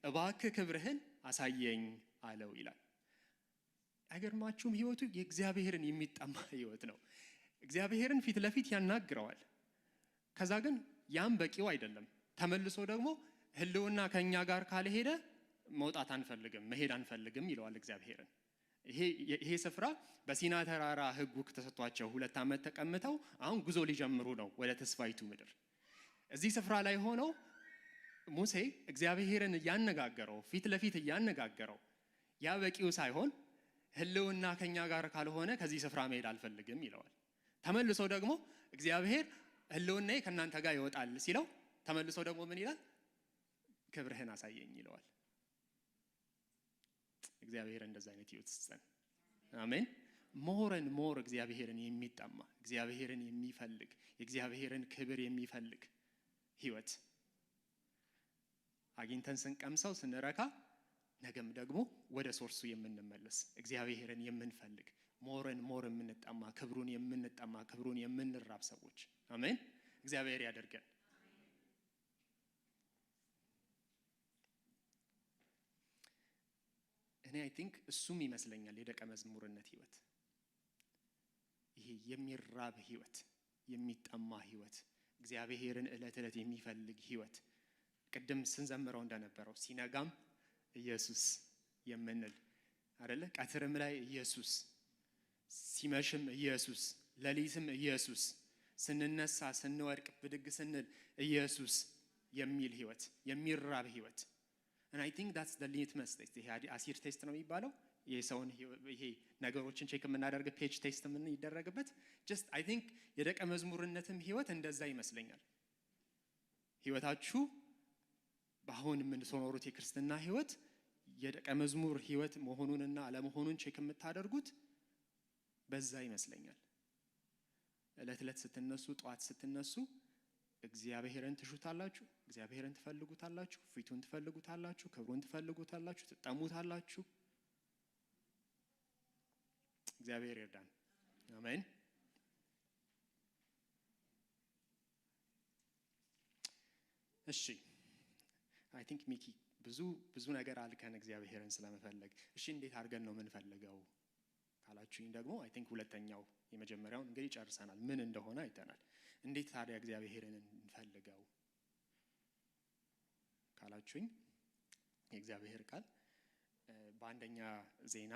እባክህ ክብርህን አሳየኝ አለው ይላል። አይገርማችሁም? ህይወቱ የእግዚአብሔርን የሚጠማ ህይወት ነው። እግዚአብሔርን ፊት ለፊት ያናግረዋል። ከዛ ግን ያም በቂው አይደለም። ተመልሶ ደግሞ ህልውና ከኛ ጋር ካልሄደ መውጣት አንፈልግም፣ መሄድ አንፈልግም ይለዋል እግዚአብሔርን። ይሄ ስፍራ በሲና ተራራ ህጉ ተሰጥቷቸው 2 ዓመት ተቀምጠው አሁን ጉዞ ሊጀምሩ ነው ወደ ተስፋይቱ ምድር። እዚህ ስፍራ ላይ ሆነው ሙሴ እግዚአብሔርን እያነጋገረው ፊት ለፊት እያነጋገረው ያ በቂው ሳይሆን ህልውና ከኛ ጋር ካልሆነ ከዚህ ስፍራ መሄድ አልፈልግም ይለዋል። ተመልሶ ደግሞ እግዚአብሔር ህልውናዬ ከናንተ ጋር ይወጣል ሲለው ተመልሶ ደግሞ ምን ይላል? ክብርህን አሳየኝ ይለዋል። እግዚአብሔር እንደዛ አይነት ህይወት ይስጠን። አሜን። ሞረን ሞር እግዚአብሔርን የሚጠማ እግዚአብሔርን የሚፈልግ የእግዚአብሔርን ክብር የሚፈልግ ህይወት አግኝተን ስንቀምሰው ስንረካ ነገም ደግሞ ወደ ሶርሱ የምንመለስ እግዚአብሔርን የምንፈልግ ሞረን ሞር የምንጠማ ክብሩን የምንጠማ ክብሩን የምንራብ ሰዎች አሜን። እግዚአብሔር ያደርገን። እኔ አይ ቲንክ እሱም ይመስለኛል የደቀ መዝሙርነት ህይወት፣ ይሄ የሚራብ ህይወት፣ የሚጠማ ህይወት፣ እግዚአብሔርን ዕለት ዕለት የሚፈልግ ህይወት። ቅድም ስንዘምረው እንደነበረው ሲነጋም ኢየሱስ የምንል አይደለ? ቀትርም ላይ ኢየሱስ፣ ሲመሽም ኢየሱስ፣ ሌሊትም ኢየሱስ፣ ስንነሳ ስንወድቅ ብድግ ስንል ኢየሱስ የሚል ህይወት፣ የሚራብ ህይወት። and I think that's the litmus test። ይሄ አሲድ ቴስት ነው የሚባለው። የሰውን ይሄ ነገሮችን ቼክ የምናደርግ ፔጅ ቴስት ምን ይደረግበት። just I think የደቀ መዝሙርነትም ህይወት እንደዛ ይመስለኛል። ህይወታችሁ በአሁን የምትኖሩት የክርስትና ህይወት የደቀ መዝሙር ህይወት መሆኑንና አለመሆኑን ቼክ የምታደርጉት በዛ ይመስለኛል። እለት እለት ስትነሱ፣ ጧት ስትነሱ እግዚአብሔርን ትሹታላችሁ፣ እግዚአብሔርን ትፈልጉታላችሁ፣ ፊቱን ትፈልጉታላችሁ፣ ክብሩን ትፈልጉታላችሁ፣ ትጠሙታላችሁ። እግዚአብሔር ይርዳን። አሜን። እሺ አይ ቲንክ ሚኪ ብዙ ነገር አልከን እግዚአብሔርን ስለመፈለግ። እሺ እንዴት አድርገን ነው የምንፈልገው ካላችሁኝ ደግሞ አይ ቲንክ ሁለተኛው የመጀመሪያውን እንግዲህ ጨርሰናል፣ ምን እንደሆነ አይተናል። እንዴት ታዲያ እግዚአብሔርን እንፈልገው ካላችሁኝ የእግዚአብሔር ቃል በአንደኛ ዜና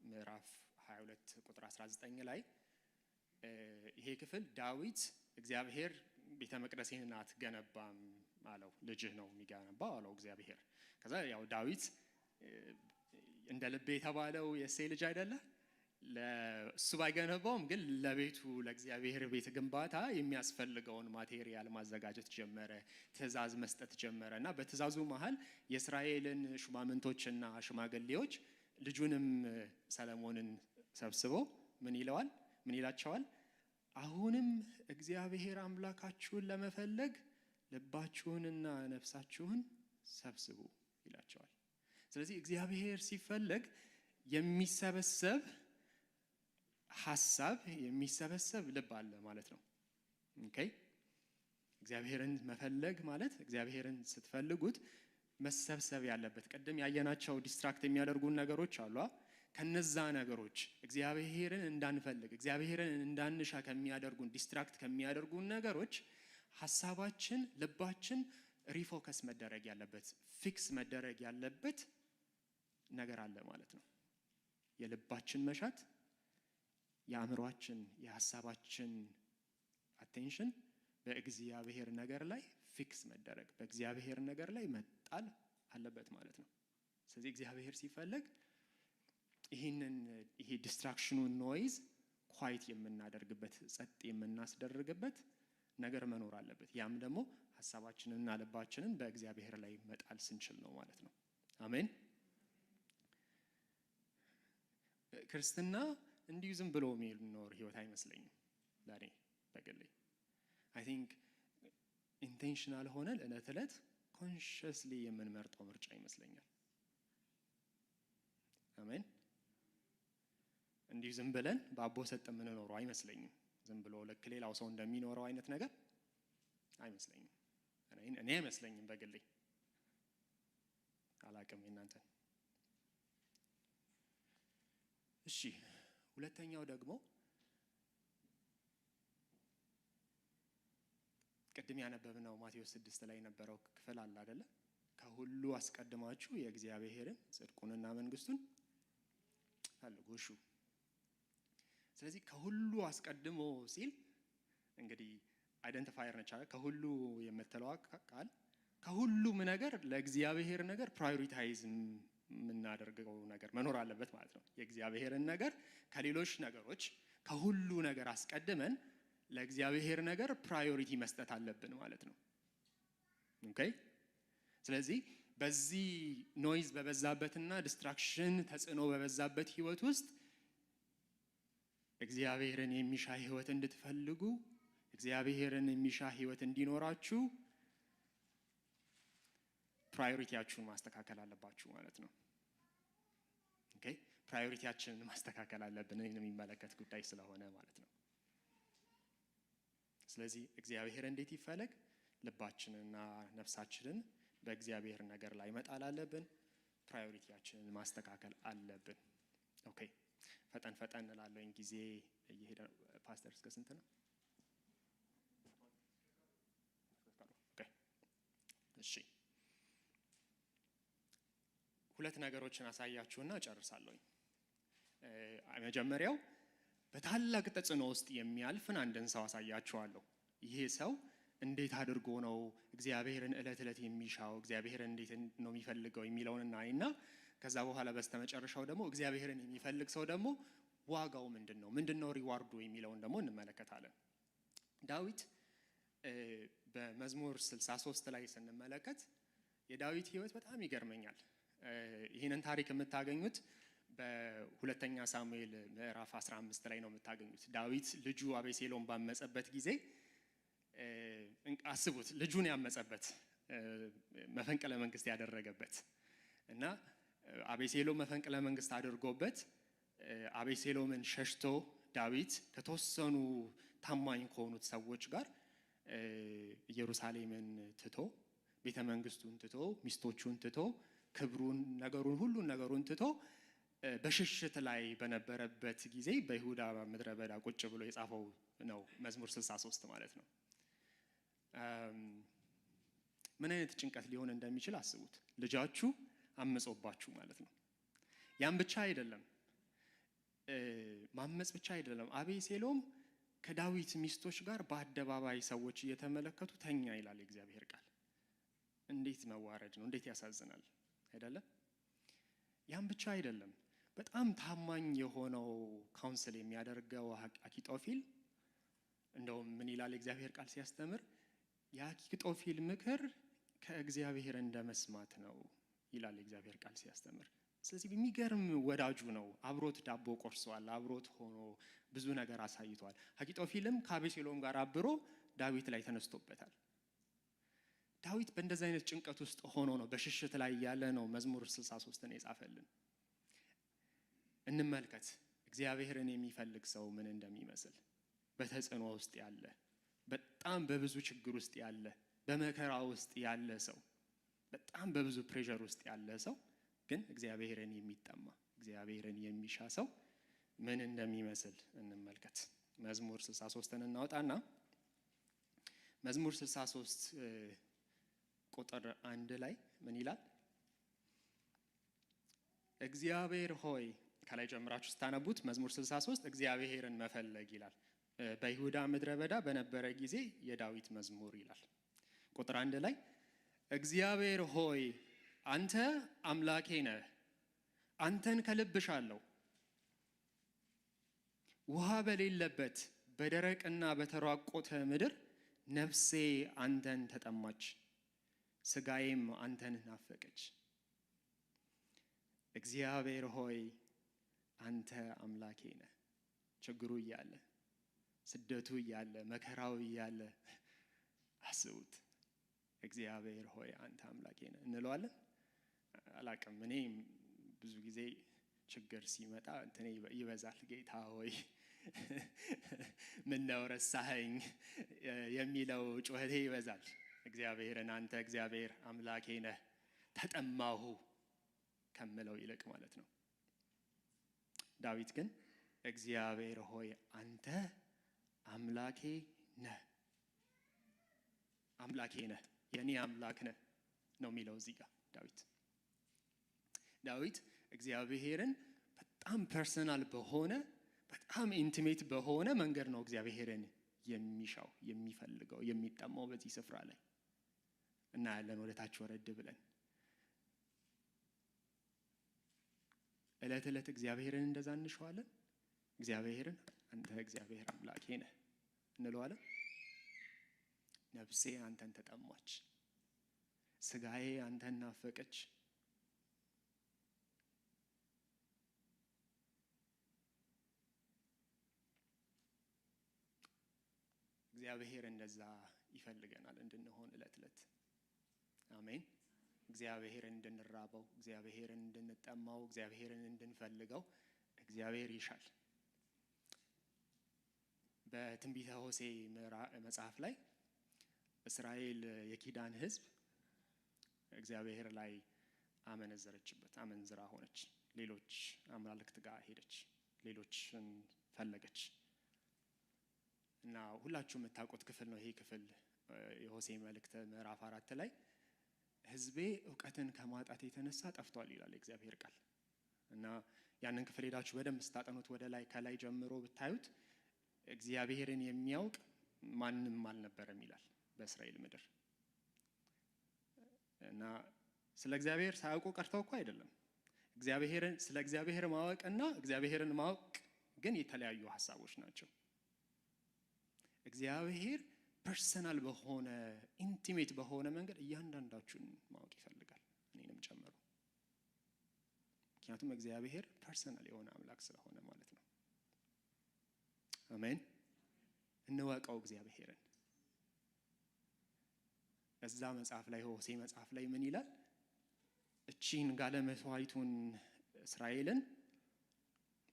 ምዕራፍ 22 ቁጥር 19 ላይ ይሄ ክፍል ዳዊት እግዚአብሔር ቤተ መቅደሴን አትገነባም አለው፣ ልጅህ ነው የሚገነባው አለው እግዚአብሔር። ከዛ ያው ዳዊት እንደ ልቤ የተባለው የእሴይ ልጅ አይደለ? ለሱ ባይገነባውም ግን ለቤቱ ለእግዚአብሔር ቤት ግንባታ የሚያስፈልገውን ማቴሪያል ማዘጋጀት ጀመረ፣ ትእዛዝ መስጠት ጀመረ። እና በትእዛዙ መሃል የእስራኤልን ሹማምንቶችና ሽማግሌዎች ልጁንም ሰለሞንን ሰብስቦ ምን ይላቸዋል? አሁንም እግዚአብሔር አምላካችሁን ለመፈለግ ልባችሁንና ነፍሳችሁን ሰብስቡ ይላቸዋል። ስለዚህ እግዚአብሔር ሲፈለግ የሚሰበሰብ ሐሳብ፣ የሚሰበሰብ ልብ አለ ማለት ነው። ኦኬ። እግዚአብሔርን መፈለግ ማለት እግዚአብሔርን ስትፈልጉት መሰብሰብ ያለበት ቅድም ያየናቸው ዲስትራክት የሚያደርጉን ነገሮች አሉ። ከነዛ ነገሮች እግዚአብሔርን እንዳንፈልግ እግዚአብሔርን እንዳንሻ ከሚያደርጉን ዲስትራክት ከሚያደርጉን ነገሮች ሐሳባችን፣ ልባችን ሪፎከስ መደረግ ያለበት ፊክስ መደረግ ያለበት ነገር አለ ማለት ነው። የልባችን መሻት፣ የአእምሯችን፣ የሐሳባችን አቴንሽን በእግዚአብሔር ነገር ላይ ፊክስ መደረግ፣ በእግዚአብሔር ነገር ላይ መጣል አለበት ማለት ነው። ስለዚህ እግዚአብሔር ሲፈልግ ይሄ ዲስትራክሽኑን ኖይዝ ኳይት የምናደርግበት ጸጥ የምናስደርግበት ነገር መኖር አለበት። ያም ደግሞ ሀሳባችንንና ልባችንን በእግዚአብሔር ላይ መጣል ስንችል ነው ማለት ነው። አሜን። ክርስትና እንዲሁ ዝም ብሎ የሚኖር ህይወት አይመስለኝም ለእኔ በግሌ። አይ ቲንክ ኢንቴንሽናል ሆነን እለት እለት ኮንሽስሊ የምንመርጠው ምርጫ ይመስለኛል። አሜን። እንዲሁ ዝም ብለን በአቦ ሰጥ የምንኖረው አይመስለኝም። ዝም ብሎ ልክ ሌላው ሰው እንደሚኖረው አይነት ነገር አይመስለኝም። እኔ አይመስለኝም በግሌ። አላቅም የእናንተን። እሺ፣ ሁለተኛው ደግሞ ቅድም ያነበብነው ማቴዎስ 6 ላይ የነበረው ክፍል አለ አይደለ? ከሁሉ አስቀድማችሁ የእግዚአብሔርን ጽድቁንና መንግስቱን ፈልጉ እሹ። ስለዚህ ከሁሉ አስቀድሞ ሲል እንግዲህ አይደንቲፋየር ነች አይደል? ከሁሉ የምትለው ቃል ከሁሉም ነገር ለእግዚአብሔር ነገር ፕራዮሪታይዝ የምናደርገው ነገር መኖር አለበት ማለት ነው። የእግዚአብሔርን ነገር ከሌሎች ነገሮች ከሁሉ ነገር አስቀድመን ለእግዚአብሔር ነገር ፕራዮሪቲ መስጠት አለብን ማለት ነው። ኦኬ። ስለዚህ በዚህ ኖይዝ በበዛበትና ዲስትራክሽን ተጽዕኖ በበዛበት ህይወት ውስጥ እግዚአብሔርን የሚሻ ህይወት እንድትፈልጉ፣ እግዚአብሔርን የሚሻ ህይወት እንዲኖራችሁ ፕራዮሪቲያችሁን ማስተካከል አለባችሁ ማለት ነው። ኦኬ። ፕራዮሪቲያችንን ማስተካከል አለብን የሚመለከት ጉዳይ ስለሆነ ማለት ነው። ስለዚህ እግዚአብሔር እንዴት ይፈለግ? ልባችንና ነፍሳችንን በእግዚአብሔር ነገር ላይ መጣል አለብን። ፕራዮሪቲያችንን ማስተካከል አለብን። ኦኬ። ፈጠን ፈጠን እንላለኝ፣ ጊዜ እየሄደ ነው። ፓስተር እስከ ስንት ነው? ኦኬ። እሺ፣ ሁለት ነገሮችን አሳያችሁና ጨርሳለሁ። መጀመሪያው በታላቅ ተጽዕኖ ውስጥ የሚያልፍን አንድን ሰው አሳያችኋለሁ። ይሄ ሰው እንዴት አድርጎ ነው እግዚአብሔርን እለት እለት የሚሻው፣ እግዚአብሔርን እንዴት ነው የሚፈልገው የሚለውን እናይና ከዛ በኋላ በስተመጨረሻው ደግሞ እግዚአብሔርን የሚፈልግ ሰው ደግሞ ዋጋው ምንድነው ሪዋርዱ የሚለውን ደግሞ እንመለከታለን። ዳዊት በመዝሙር 63 ላይ ስንመለከት የዳዊት ህይወት በጣም ይገርመኛል። ይህንን ታሪክ የምታገኙት በሁለተኛ ሳሙኤል ምዕራፍ 15 ላይ ነው የምታገኙት። ዳዊት ልጁ አቤሴሎም ባመጸበት ጊዜ አስቡት፣ ልጁን ያመጸበት መፈንቅለ መንግስት ያደረገበት እና አቤሴሎም መፈንቅለ መንግስት አድርጎበት አቤሴሎምን ሸሽቶ ዳዊት ከተወሰኑ ታማኝ ከሆኑት ሰዎች ጋር ኢየሩሳሌምን ትቶ፣ ቤተ መንግስቱን ትቶ፣ ሚስቶቹን ትቶ፣ ክብሩን፣ ሁሉን ነገሩን ትቶ በሽሽት ላይ በነበረበት ጊዜ በይሁዳ ምድረ በዳ ቁጭ ብሎ የጻፈው ነው መዝሙር 63 ማለት ነው። ምን አይነት ጭንቀት ሊሆን እንደሚችል አስቡት። ልጃችሁ አመጾባችሁ ማለት ነው። ያን ብቻ አይደለም፣ ማመጽ ብቻ አይደለም። አቤሴሎም ከዳዊት ሚስቶች ጋር በአደባባይ ሰዎች እየተመለከቱ ተኛ ይላል የእግዚአብሔር ቃል። እንዴት መዋረድ ነው! እንዴት ያሳዝናል አይደለም? ያን ብቻ አይደለም። በጣም ታማኝ የሆነው ካውንስል የሚያደርገው አኪጦፌል እንደውም ምን ይላል የእግዚአብሔር ቃል ሲያስተምር፣ የአኪጦፌል ምክር ከእግዚአብሔር እንደመስማት ነው ይላል የእግዚአብሔር ቃል ሲያስተምር። ስለዚህ የሚገርም ወዳጁ ነው። አብሮት ዳቦ ቆርሷል፣ አብሮት ሆኖ ብዙ ነገር አሳይቷል። አኪጦፌልም ከአቤሴሎም ጋር አብሮ ዳዊት ላይ ተነስቶበታል። ዳዊት በእንደዚህ አይነት ጭንቀት ውስጥ ሆኖ ነው፣ በሽሽት ላይ ያለ ነው መዝሙር 63ን የጻፈልን። እንመልከት እግዚአብሔርን የሚፈልግ ሰው ምን እንደሚመስል። በተጽዕኖ ውስጥ ያለ፣ በጣም በብዙ ችግር ውስጥ ያለ፣ በመከራ ውስጥ ያለ ሰው፣ በጣም በብዙ ፕሬሸር ውስጥ ያለ ሰው ግን እግዚአብሔርን የሚጠማ እግዚአብሔርን የሚሻ ሰው ምን እንደሚመስል እንመልከት። መዝሙር 63ን እናወጣና መዝሙር 63 ቁጥር 1 ላይ ምን ይላል? እግዚአብሔር ሆይ፣ ከላይ ጀምራችሁ ስታነቡት መዝሙር 63 እግዚአብሔርን መፈለግ ይላል። በይሁዳ ምድረ በዳ በነበረ ጊዜ የዳዊት መዝሙር ይላል። ቁጥር 1 ላይ እግዚአብሔር ሆይ አንተ አምላኬ ነህ፣ አንተን ከልብሻለሁ። ውሃ በሌለበት በደረቅና በተራቆተ ምድር ነፍሴ አንተን ተጠማች፣ ስጋዬም አንተን ናፈቀች። እግዚአብሔር ሆይ አንተ አምላኬ ነህ። ችግሩ እያለ፣ ስደቱ እያለ፣ መከራው እያለ አስቡት። እግዚአብሔር ሆይ አንተ አምላኬ ነህ እንለዋለን። አላቅም፣ እኔ ብዙ ጊዜ ችግር ሲመጣ እንትኔ ይበዛል። ጌታ ሆይ ምነው ረሳኸኝ የሚለው ጩኸቴ ይበዛል። እግዚአብሔርን አንተ እግዚአብሔር አምላኬ ነህ ተጠማሁ ከምለው ይልቅ ማለት ነው። ዳዊት ግን እግዚአብሔር ሆይ አንተ አምላኬ ነህ፣ አምላኬ ነህ፣ የኔ አምላክ ነህ ነው የሚለው እዚህ ጋር ዳዊት እግዚአብሔርን በጣም ፐርሰናል በሆነ በጣም ኢንቲሜት በሆነ መንገድ ነው እግዚአብሔርን የሚሻው የሚፈልገው የሚጠማው። በዚህ ስፍራ ላይ እናያለን። ወደ ታች ወረድ ብለን እለት እለት እግዚአብሔርን እንደዛ እንሸዋለን። እግዚአብሔርን አንተ እግዚአብሔር አምላኬ ነህ እንለዋለን። ነፍሴ አንተን ተጠማች፣ ስጋዬ አንተን ናፈቀች። እግዚአብሔር እንደዛ ይፈልገናል እንድንሆን እለት እለት። አሜን። እግዚአብሔርን እንድንራበው፣ እግዚአብሔርን እንድንጠማው፣ እግዚአብሔርን እንድንፈልገው እግዚአብሔር ይሻል። በትንቢተ ሆሴዕ መጽሐፍ ላይ እስራኤል የኪዳን ሕዝብ እግዚአብሔር ላይ አመነዘረችበት፣ አመንዝራ ሆነች። ሌሎች አማልክት ጋር ሄደች፣ ሌሎችን ፈለገች። እና ሁላችሁ የምታውቁት ክፍል ነው ይሄ ክፍል። የሆሴዕ መልእክት ምዕራፍ 4 ላይ ሕዝቤ እውቀትን ከማጣት የተነሳ ጠፍቷል ይላል የእግዚአብሔር ቃል። እና ያንን ክፍል ሄዳችሁ በደንብ ስታጠኑት ወደ ላይ ከላይ ጀምሮ ብታዩት እግዚአብሔርን የሚያውቅ ማንም አልነበረም ይላል በእስራኤል ምድር። እና ስለ እግዚአብሔር ሳያውቁ ቀርተው እኮ አይደለም። ስለ እግዚአብሔር ማወቅና እግዚአብሔርን ማወቅ ግን የተለያዩ ሀሳቦች ናቸው። እግዚአብሔር ፐርሰናል በሆነ ኢንቲሜት በሆነ መንገድ እያንዳንዳችሁን ማወቅ ይፈልጋል፣ እኔንም ጨምሮ። ምክንያቱም እግዚአብሔር ፐርሰናል የሆነ አምላክ ስለሆነ ማለት ነው። አሜን። እንወቀው እግዚአብሔርን። እዛ መጽሐፍ ላይ ሆሴዕ መጽሐፍ ላይ ምን ይላል? እቺን ጋለመስዋዕቱን እስራኤልን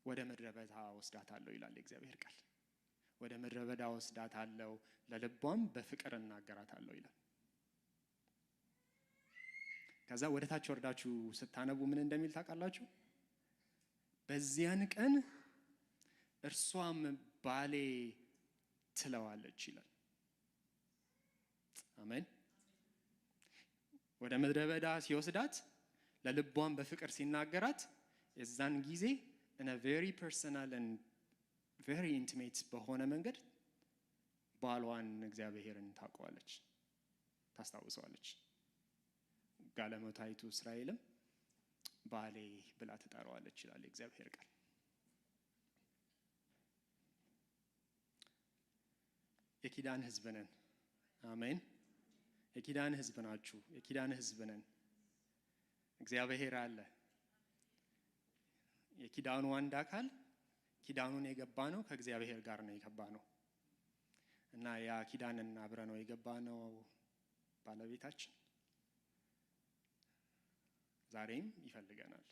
ወደ ምድረ በዳ ወስዳታለሁ ይላል የእግዚአብሔር ቃል። ወደ ምድረ በዳ ወስዳታለሁ፣ ለልቧም በፍቅር እናገራታለሁ ይላል። ከዛ ወደ ታች ወርዳችሁ ስታነቡ ምን እንደሚል ታውቃላችሁ? በዚያን ቀን እርሷም ባሌ ትለዋለች ይላል። አሜን። ወደ ምድረ በዳ ሲወስዳት ለልቧም በፍቅር ሲናገራት የዛን ጊዜ in a very personal and very intimate በሆነ መንገድ ባሏን እግዚአብሔርን ታውቀዋለች፣ ታስታውሰዋለች። ጋለሞታይቱ እስራኤልም ባሌ ብላ ትጠራዋለች ይላል የእግዚአብሔር ቃል። የኪዳን ሕዝብ ነን። አሜን። የኪዳን ሕዝብ ናችሁ። የኪዳን ሕዝብ ነን። እግዚአብሔር አለ። የኪዳኑ አንድ አካል ኪዳኑን የገባ ነው ከእግዚአብሔር ጋር ነው የገባ ነው እና ያ ኪዳንን አብረ ነው የገባ ነው ባለቤታችን ዛሬም ይፈልገናል።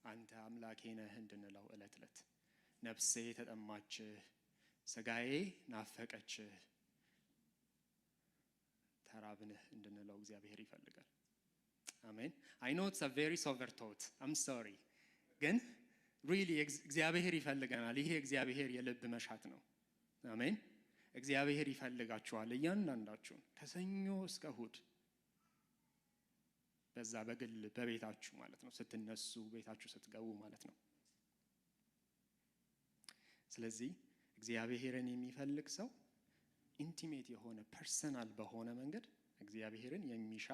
አንተ አምላኬ ነህ እንድንለው እለት እለት ነፍሴ ተጠማች፣ ስጋዬ ናፈቀች፣ ተራብንህ እንድንለው እግዚአብሔር ይፈልጋል። አሜን። I know it's a very sober thought. I'm sorry. ግን ሪሊ እግዚአብሔር ይፈልገናል። ይሄ እግዚአብሔር የልብ መሻት ነው። አሜን። እግዚአብሔር ይፈልጋችኋል እያንዳንዳችሁን ከሰኞ እስከ እሁድ በዛ በግል በቤታችሁ ማለት ነው፣ ስትነሱ ቤታችሁ ስትገቡ ማለት ነው። ስለዚህ እግዚአብሔርን የሚፈልግ ሰው ኢንቲሜት የሆነ ፐርሰናል በሆነ መንገድ እግዚአብሔርን የሚሻ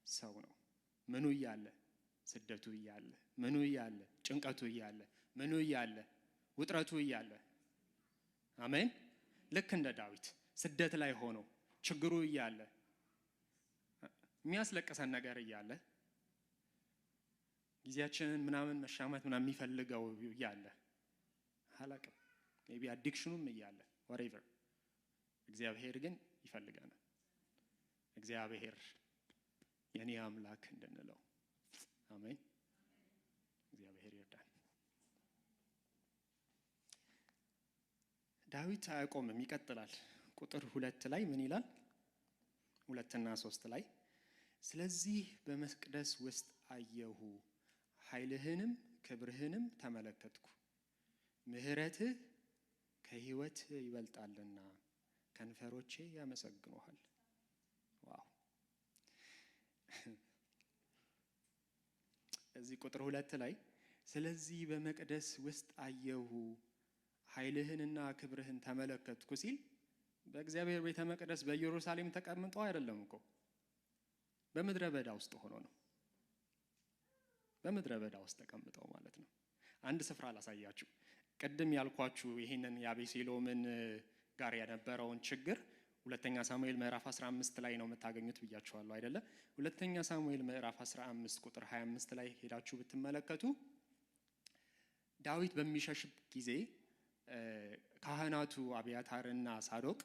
ሰው ነው። ምኑ እያለ? ስደቱ እያለ፣ ምኑ እያለ? ጭንቀቱ እያለ፣ ምኑ እያለ? ውጥረቱ እያለ። አሜን። ልክ እንደ ዳዊት ስደት ላይ ሆኖ ችግሩ እያለ፣ የሚያስለቅሰን ነገር እያለ፣ ጊዜያችንን ምናምን መሻማት ምናምን የሚፈልገው እያለ፣ አላቅም ሜቢ አዲክሽኑም እያለ whatever፣ እግዚአብሔር ግን ይፈልገናል። እግዚአብሔር የኔ አምላክ እንድንለው። አሜን። እግዚአብሔር ይርዳን። ዳዊት አያቆምም፣ ይቀጥላል። ቁጥር 2 ላይ ምን ይላል? 2 እና 3 ላይ ስለዚህ በመቅደስ ውስጥ አየሁ፣ ኃይልህንም ክብርህንም ተመለከትኩ። ምሕረትህ ከሕይወት ይበልጣልና ከንፈሮቼ ያመሰግኑሃል። ዋው! እዚህ ቁጥር 2 ላይ ስለዚህ በመቅደስ ውስጥ አየሁ ኃይልህንና ክብርህን ተመለከትኩ ሲል በእግዚአብሔር ቤተ መቅደስ በኢየሩሳሌም ተቀምጦ አይደለም እኮ፣ በምድረ በዳ ውስጥ ሆኖ ነው። በምድረ በዳ ውስጥ ተቀምጠው ማለት ነው። አንድ ስፍራ ላሳያችሁ። ቅድም ያልኳችሁ ይህንን የአቤሴሎምን ጋር የነበረውን ችግር ሁለተኛ ሳሙኤል ምዕራፍ 15 ላይ ነው የምታገኙት ብያችኋለሁ አይደለ? ሁለተኛ ሳሙኤል ምዕራፍ 15 ቁጥር 25 ላይ ሄዳችሁ ብትመለከቱ ዳዊት በሚሸሽብ ጊዜ ካህናቱ አብያታርና ሳዶቅ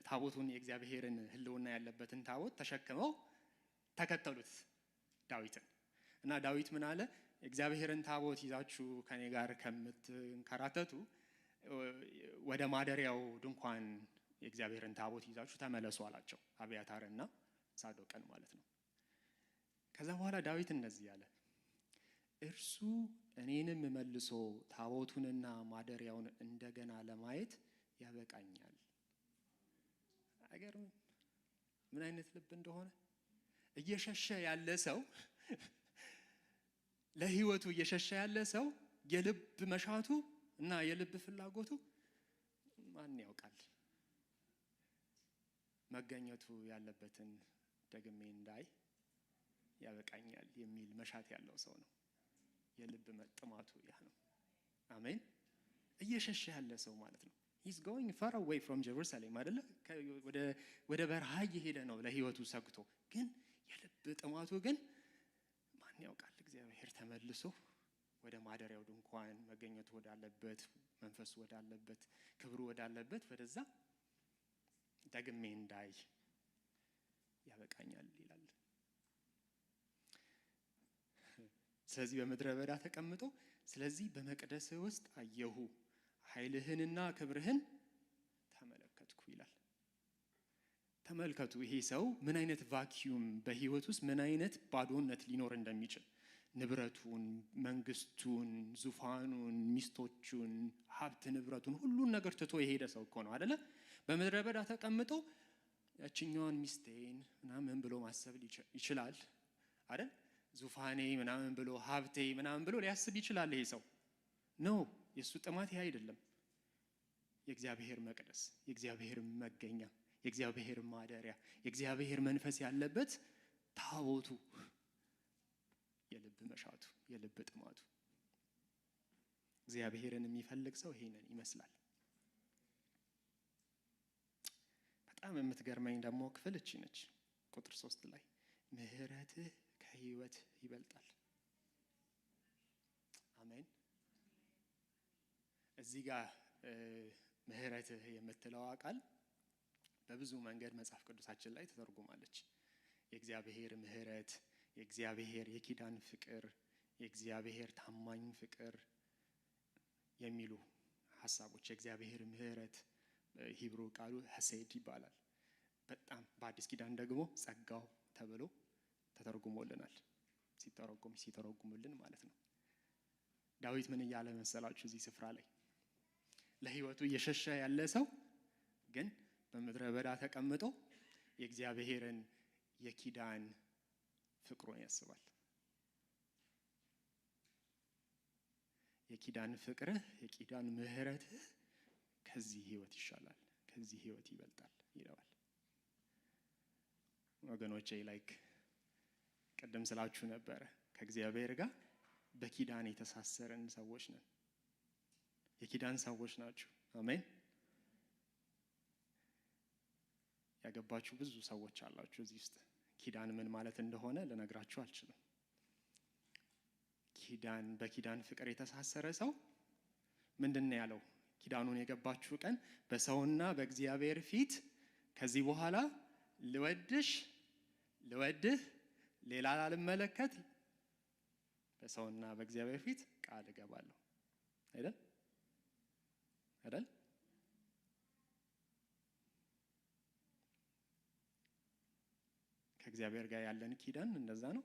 ታቦቱን የእግዚአብሔርን ሕልውና ያለበትን ታቦት ተሸክመው ተከተሉት ዳዊትን። እና ዳዊት ምን አለ? እግዚአብሔርን ታቦት ይዛችሁ ከኔ ጋር ከምትንከራተቱ ወደ ማደሪያው ድንኳን የእግዚአብሔርን ታቦት ይዛችሁ ተመለሱ አላቸው፣ አብያታርና ሳዶቅን ማለት ነው። ከዛ በኋላ ዳዊት እንደዚህ አለ፣ እርሱ እኔንም መልሶ ታቦቱንና ማደሪያውን እንደገና ለማየት ያበቃኛል። አይገርምም? ምን አይነት ልብ እንደሆነ። እየሸሸ ያለ ሰው ለህይወቱ እየሸሸ ያለ ሰው የልብ መሻቱ እና የልብ ፍላጎቱ ማን ያውቃል? መገኘቱ ያለበትን ደግሜ እንዳይ ያበቃኛል የሚል መሻት ያለው ሰው ነው። የልብ መጥማቱ ያ ነው። አሜን። እየሸሸ ያለ ሰው ማለት ነው። he's going far away from Jerusalem አይደለ? ወደ በረሃ እየሄደ ነው ለህይወቱ ሰግቶ። ግን የልብ ጥማቱ ግን ማን ያውቃል? እግዚአብሔር ተመልሶ ወደ ማደሪያው ድንኳን መገኘቱ ወዳለበት፣ መንፈሱ ወዳለበት፣ ክብሩ ወዳለበት ወደዛ ደግሜ እንዳይ ያበቃኛል ይላል። ስለዚህ በምድረ በዳ ተቀምጦ ስለዚህ በመቅደስ ውስጥ አየሁ ኃይልህንና ክብርህን ተመለከትኩ ይላል። ተመልከቱ፣ ይሄ ሰው ምን አይነት ቫኪዩም በህይወት ውስጥ ምን አይነት ባዶነት ሊኖር እንደሚችል፣ ንብረቱን፣ መንግስቱን፣ ዙፋኑን፣ ሚስቶቹን፣ ሀብት ንብረቱን ሁሉን ነገር ትቶ የሄደ ሰው እኮ ነው አይደለ? በምድረ በዳ ተቀምጦ ያችኛዋን ሚስቴን ምናምን ብሎ ማሰብ ይችላል አይደል? ዙፋኔ ምናምን ብሎ ሀብቴ ምናምን ብሎ ሊያስብ ይችላል ይሄ ሰው። ነው የሱ ጥማት ይሄ አይደለም። የእግዚአብሔር መቅደስ፣ የእግዚአብሔር መገኛ፣ የእግዚአብሔር ማደሪያ፣ የእግዚአብሔር መንፈስ ያለበት ታቦቱ የልብ መሻቱ፣ የልብ ጥማቱ። እግዚአብሔርን የሚፈልግ ሰው ይሄንን ይመስላል። በጣም የምትገርመኝ ደግሞ ክፍል እቺ ነች። ቁጥር 3 ላይ ምሕረትህ ከሕይወት ይበልጣል። አሜን። እዚህ ጋር ምሕረትህ የምትለዋ ቃል በብዙ መንገድ መጽሐፍ ቅዱሳችን ላይ ተተርጉማለች። የእግዚአብሔር ምሕረት፣ የእግዚአብሔር የኪዳን ፍቅር፣ የእግዚአብሔር ታማኝ ፍቅር የሚሉ ሀሳቦች። የእግዚአብሔር ምሕረት ሂብሩ ቃሉ ሐሴድ ይባላል። በጣም በአዲስ ኪዳን ደግሞ ጸጋው ተብሎ ተተርጉሞልናል። ሲተረጉሙልን ማለት ነው። ዳዊት ምን እያለ መሰላችሁ እዚህ ስፍራ ላይ? ለህይወቱ እየሸሸ ያለ ሰው ግን በምድረ በዳ ተቀምጦ የእግዚአብሔርን የኪዳን ፍቅሩን ያስባል። የኪዳን ፍቅርህ፣ የኪዳን ምሕረትህ ከዚህ ህይወት ይሻላል፣ ከዚህ ህይወት ይበልጣል ይለዋል። ወገኖቼ ላይክ ቀደም ስላችሁ ነበረ ከእግዚአብሔር ጋር በኪዳን የተሳሰረን ሰዎች ነን። የኪዳን ሰዎች ናችሁ። አሜን። ያገባችሁ ብዙ ሰዎች አላችሁ እዚህ ውስጥ። ኪዳን ምን ማለት እንደሆነ ልነግራችሁ አልችልም። ኪዳን በኪዳን ፍቅር የተሳሰረ ሰው ምንድነው ያለው? ኪዳኑን የገባችሁ ቀን በሰውና በእግዚአብሔር ፊት ከዚህ በኋላ ልወድህ ሌላ ላልመለከት በሰውና በእግዚአብሔር ፊት ቃል እገባለሁ አይደል? ከእግዚአብሔር ጋር ያለን ኪዳን እንደዛ ነው።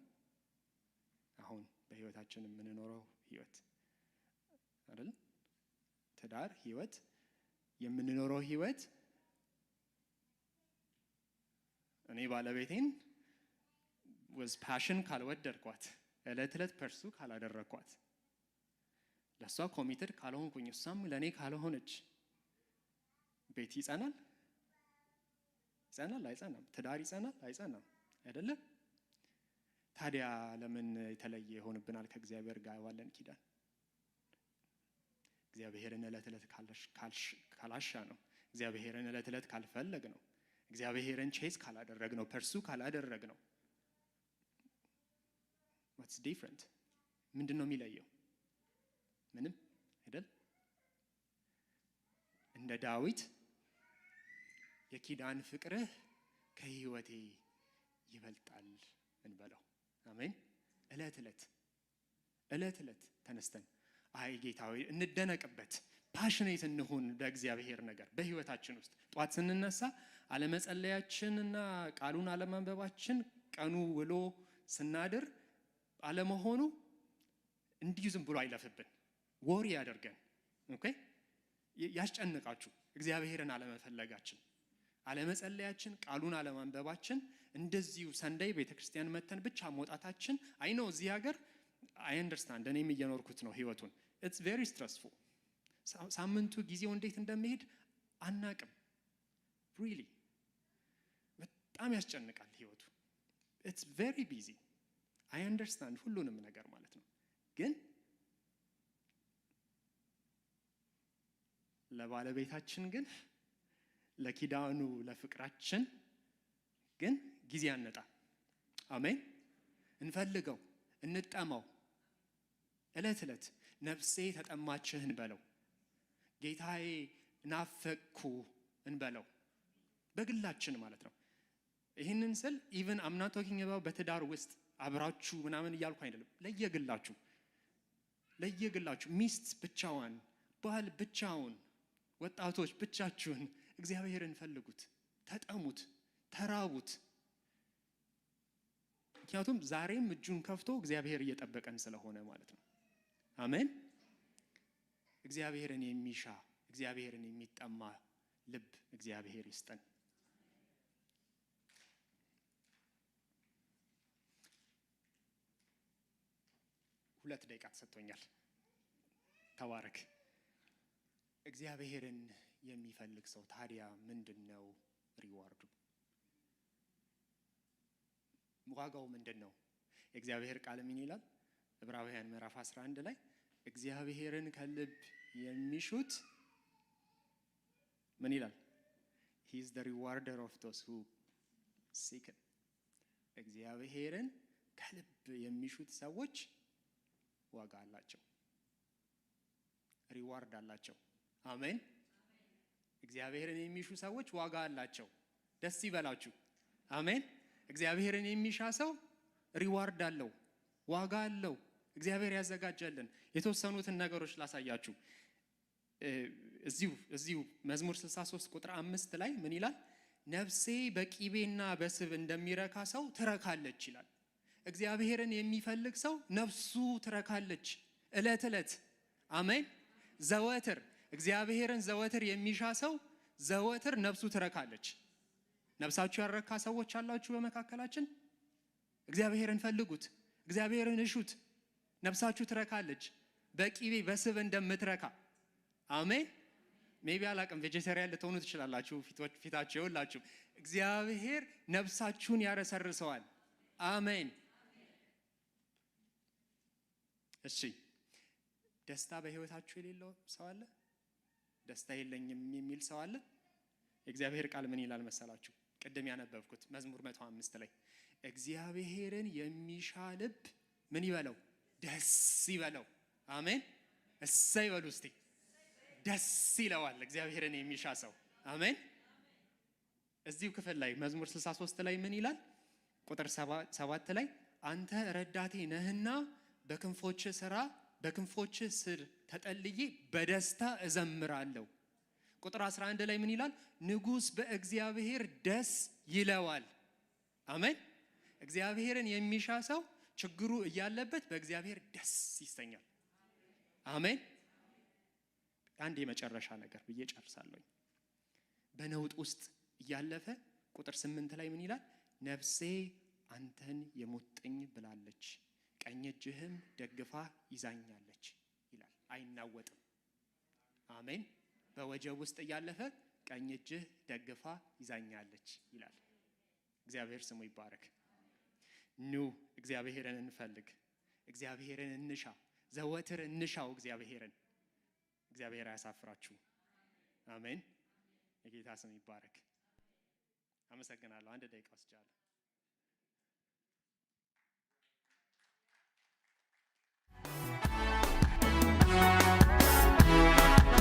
አሁን በህይወታችን የምንኖረው ህይወት አይደል? ትዳር ህይወት የምንኖረው ህይወት እኔ ባለቤቴን was passion ካልወደድኳት፣ እለት እለት ፐርሱ ካላደረኳት፣ ለሷ ኮሚትድ ካልሆንኩኝ፣ እሷም ለኔ ካልሆነች ቤት ይጸናል? አይጸናም። ትዳር ይጸናል? አይጸናም አይደለም? ታዲያ ለምን የተለየ ይሆንብናል ከእግዚአብሔር ጋር ባለን ኪዳን? እግዚአብሔርን እለት እለት ካላሻ ነው፣ እግዚአብሔርን እለት እለት ካልፈለግ ነው፣ እግዚአብሔርን ቼዝ ካላደረግ ነው፣ ፐርሱ ካላደረግ ነው። what's different? ምንድነው የሚለየው? ምንም አይደል? እንደ ዳዊት የኪዳን ፍቅርህ ከህይወቴ ይበልጣል እንበለው። አሜን። እለት እለት ተነስተን አይ ጌታዊ እንደነቅበት፣ ፓሽኔት እንሁን በእግዚአብሔር ነገር በህይወታችን ውስጥ። ጧት ስንነሳ አለመጸለያችንና ቃሉን አለማንበባችን፣ ቀኑ ውሎ ስናድር አለመሆኑ እንዲሁ ዝም ብሎ አይለፍብን፣ ወሪ ያደርገን። ኦኬ ያስጨንቃችሁ። እግዚአብሔርን አለመፈለጋችን፣ አለመጸለያችን፣ ቃሉን አለማንበባችን፣ እንደዚሁ ሰንደይ ቤተክርስቲያን መተን ብቻ መውጣታችን። አይ ነው እዚህ ሀገር አይ አንደርስታንድ፣ እኔም እየኖርኩት ነው ህይወቱን። ኢትስ ቬሪ ስትረስፉል። ሳምንቱ ጊዜው እንዴት እንደሚሄድ አናቅም። ሪሊ በጣም ያስጨንቃል ህይወቱ። ኢትስ ቬሪ ቢዚ። አይ አንደርስታንድ ሁሉንም ነገር ማለት ነው። ግን ለባለቤታችን ግን ለኪዳኑ ለፍቅራችን ግን ጊዜ አነጣ። አሜን። እንፈልገው፣ እንጠማው። እለት ነፍሴ ተጠማችህ እንበለው። ጌታዬ ናፈቅኩ እንበለው። በግላችን ማለት ነው። ይህንን ስል ኢቭን አም ናት ቶኪንግ አባውት በትዳር ውስጥ አብራችሁ ምናምን እያልኩ አይደለም። ለየግላችሁ ሚስት ብቻዋን፣ ባል ብቻውን፣ ወጣቶች ብቻችሁን እግዚአብሔርን ፈልጉት፣ ተጠሙት፣ ተራቡት። ምክንያቱም ዛሬም እጁን ከፍቶ እግዚአብሔር እየጠበቀን ስለሆነ ማለት ነው። አሜን። እግዚአብሔርን የሚሻ እግዚአብሔርን የሚጠማ ልብ እግዚአብሔር ይስጠን። ሁለት ደቂቃ ተሰጥቶኛል። ተባረክ። እግዚአብሔርን የሚፈልግ ሰው ታዲያ ምንድነው ሪዋርዱ? ዋጋው ምንድነው? የእግዚአብሔር ቃል ምን ይላል? ዕብራውያን ምዕራፍ 11 ላይ እግዚአብሔርን ከልብ የሚሹት ምን ይላል? he is the rewarder of those who seek him። እግዚአብሔርን ከልብ የሚሹት ሰዎች ዋጋ አላቸው፣ ሪዋርድ አላቸው። አሜን። እግዚአብሔርን የሚሹ ሰዎች ዋጋ አላቸው። ደስ ይበላችሁ። አሜን። እግዚአብሔርን የሚሻ ሰው ሪዋርድ አለው፣ ዋጋ አለው። እግዚአብሔር ያዘጋጀልን የተወሰኑትን ነገሮች ላሳያችሁ። እዚሁ መዝሙር 63 ቁጥር 5 ላይ ምን ይላል? ነፍሴ በቂቤና በስብ እንደሚረካ ሰው ትረካለች ይላል። እግዚአብሔርን የሚፈልግ ሰው ነፍሱ ትረካለች እለት። አሜን። ዘወትር እግዚአብሔርን ዘወትር የሚሻ ሰው ዘወትር ነፍሱ ትረካለች። ነፍሳችሁ ያረካ ሰዎች አላችሁ በመካከላችን? እግዚአብሔርን ፈልጉት፣ እግዚአብሔርን እሹት። ነፍሳችሁ ትረካለች በቂቤ በስብ እንደምትረካ። አሜን። ሜቢ አላቅም ቬጀቴሪያን ልትሆኑ ትችላላችሁ። ፊታችሁ ይውላችሁ እግዚአብሔር ነፍሳችሁን ያረሰርሰዋል። አሜን። እሺ ደስታ በህይወታችሁ የሌለው ሰው አለ? ደስታ የለኝም የሚል ሰው አለ? የእግዚአብሔር ቃል ምን ይላል መሰላችሁ? ቅድም ያነበብኩት መዝሙር 105 ላይ እግዚአብሔርን የሚሻ ልብ ምን ይበለው? ደስ ይበለው። አሜን። እሰይ በሉ እስቲ። ደስ ይለዋል እግዚአብሔርን የሚሻ ሰው። አሜን። እዚሁ ክፍል ላይ መዝሙር 63 ላይ ምን ይላል? ቁጥር 7 ላይ አንተ ረዳቴ ነህና በክንፎች ስር ተጠልዬ በደስታ እዘምራለሁ። ቁጥር 11 ላይ ምን ይላል? ንጉሥ በእግዚአብሔር ደስ ይለዋል። አሜን። እግዚአብሔርን የሚሻ ሰው ችግሩ እያለበት በእግዚአብሔር ደስ ይሰኛል። አሜን። አንድ የመጨረሻ ነገር ብዬ ጨርሳለሁ። በነውጥ ውስጥ እያለፈ ቁጥር 8 ላይ ምን ይላል? ነፍሴ አንተን የሞጥኝ ብላለች፣ ቀኝ እጅህም ደግፋ ይዛኛለች ይላል። አይናወጥም። አሜን። በወጀብ ውስጥ እያለፈ ቀኝ እጅህ ደግፋ ይዛኛለች ይላል። እግዚአብሔር ስሙ ይባረክ። ኑ እግዚአብሔርን እንፈልግ፣ እግዚአብሔርን እንሻ፣ ዘወትር እንሻው እግዚአብሔርን። እግዚአብሔር አያሳፍራችሁ። አሜን። የጌታ ስም ይባረክ። አመሰግናለሁ። 1 ደቂቃ ወስጃለሁ።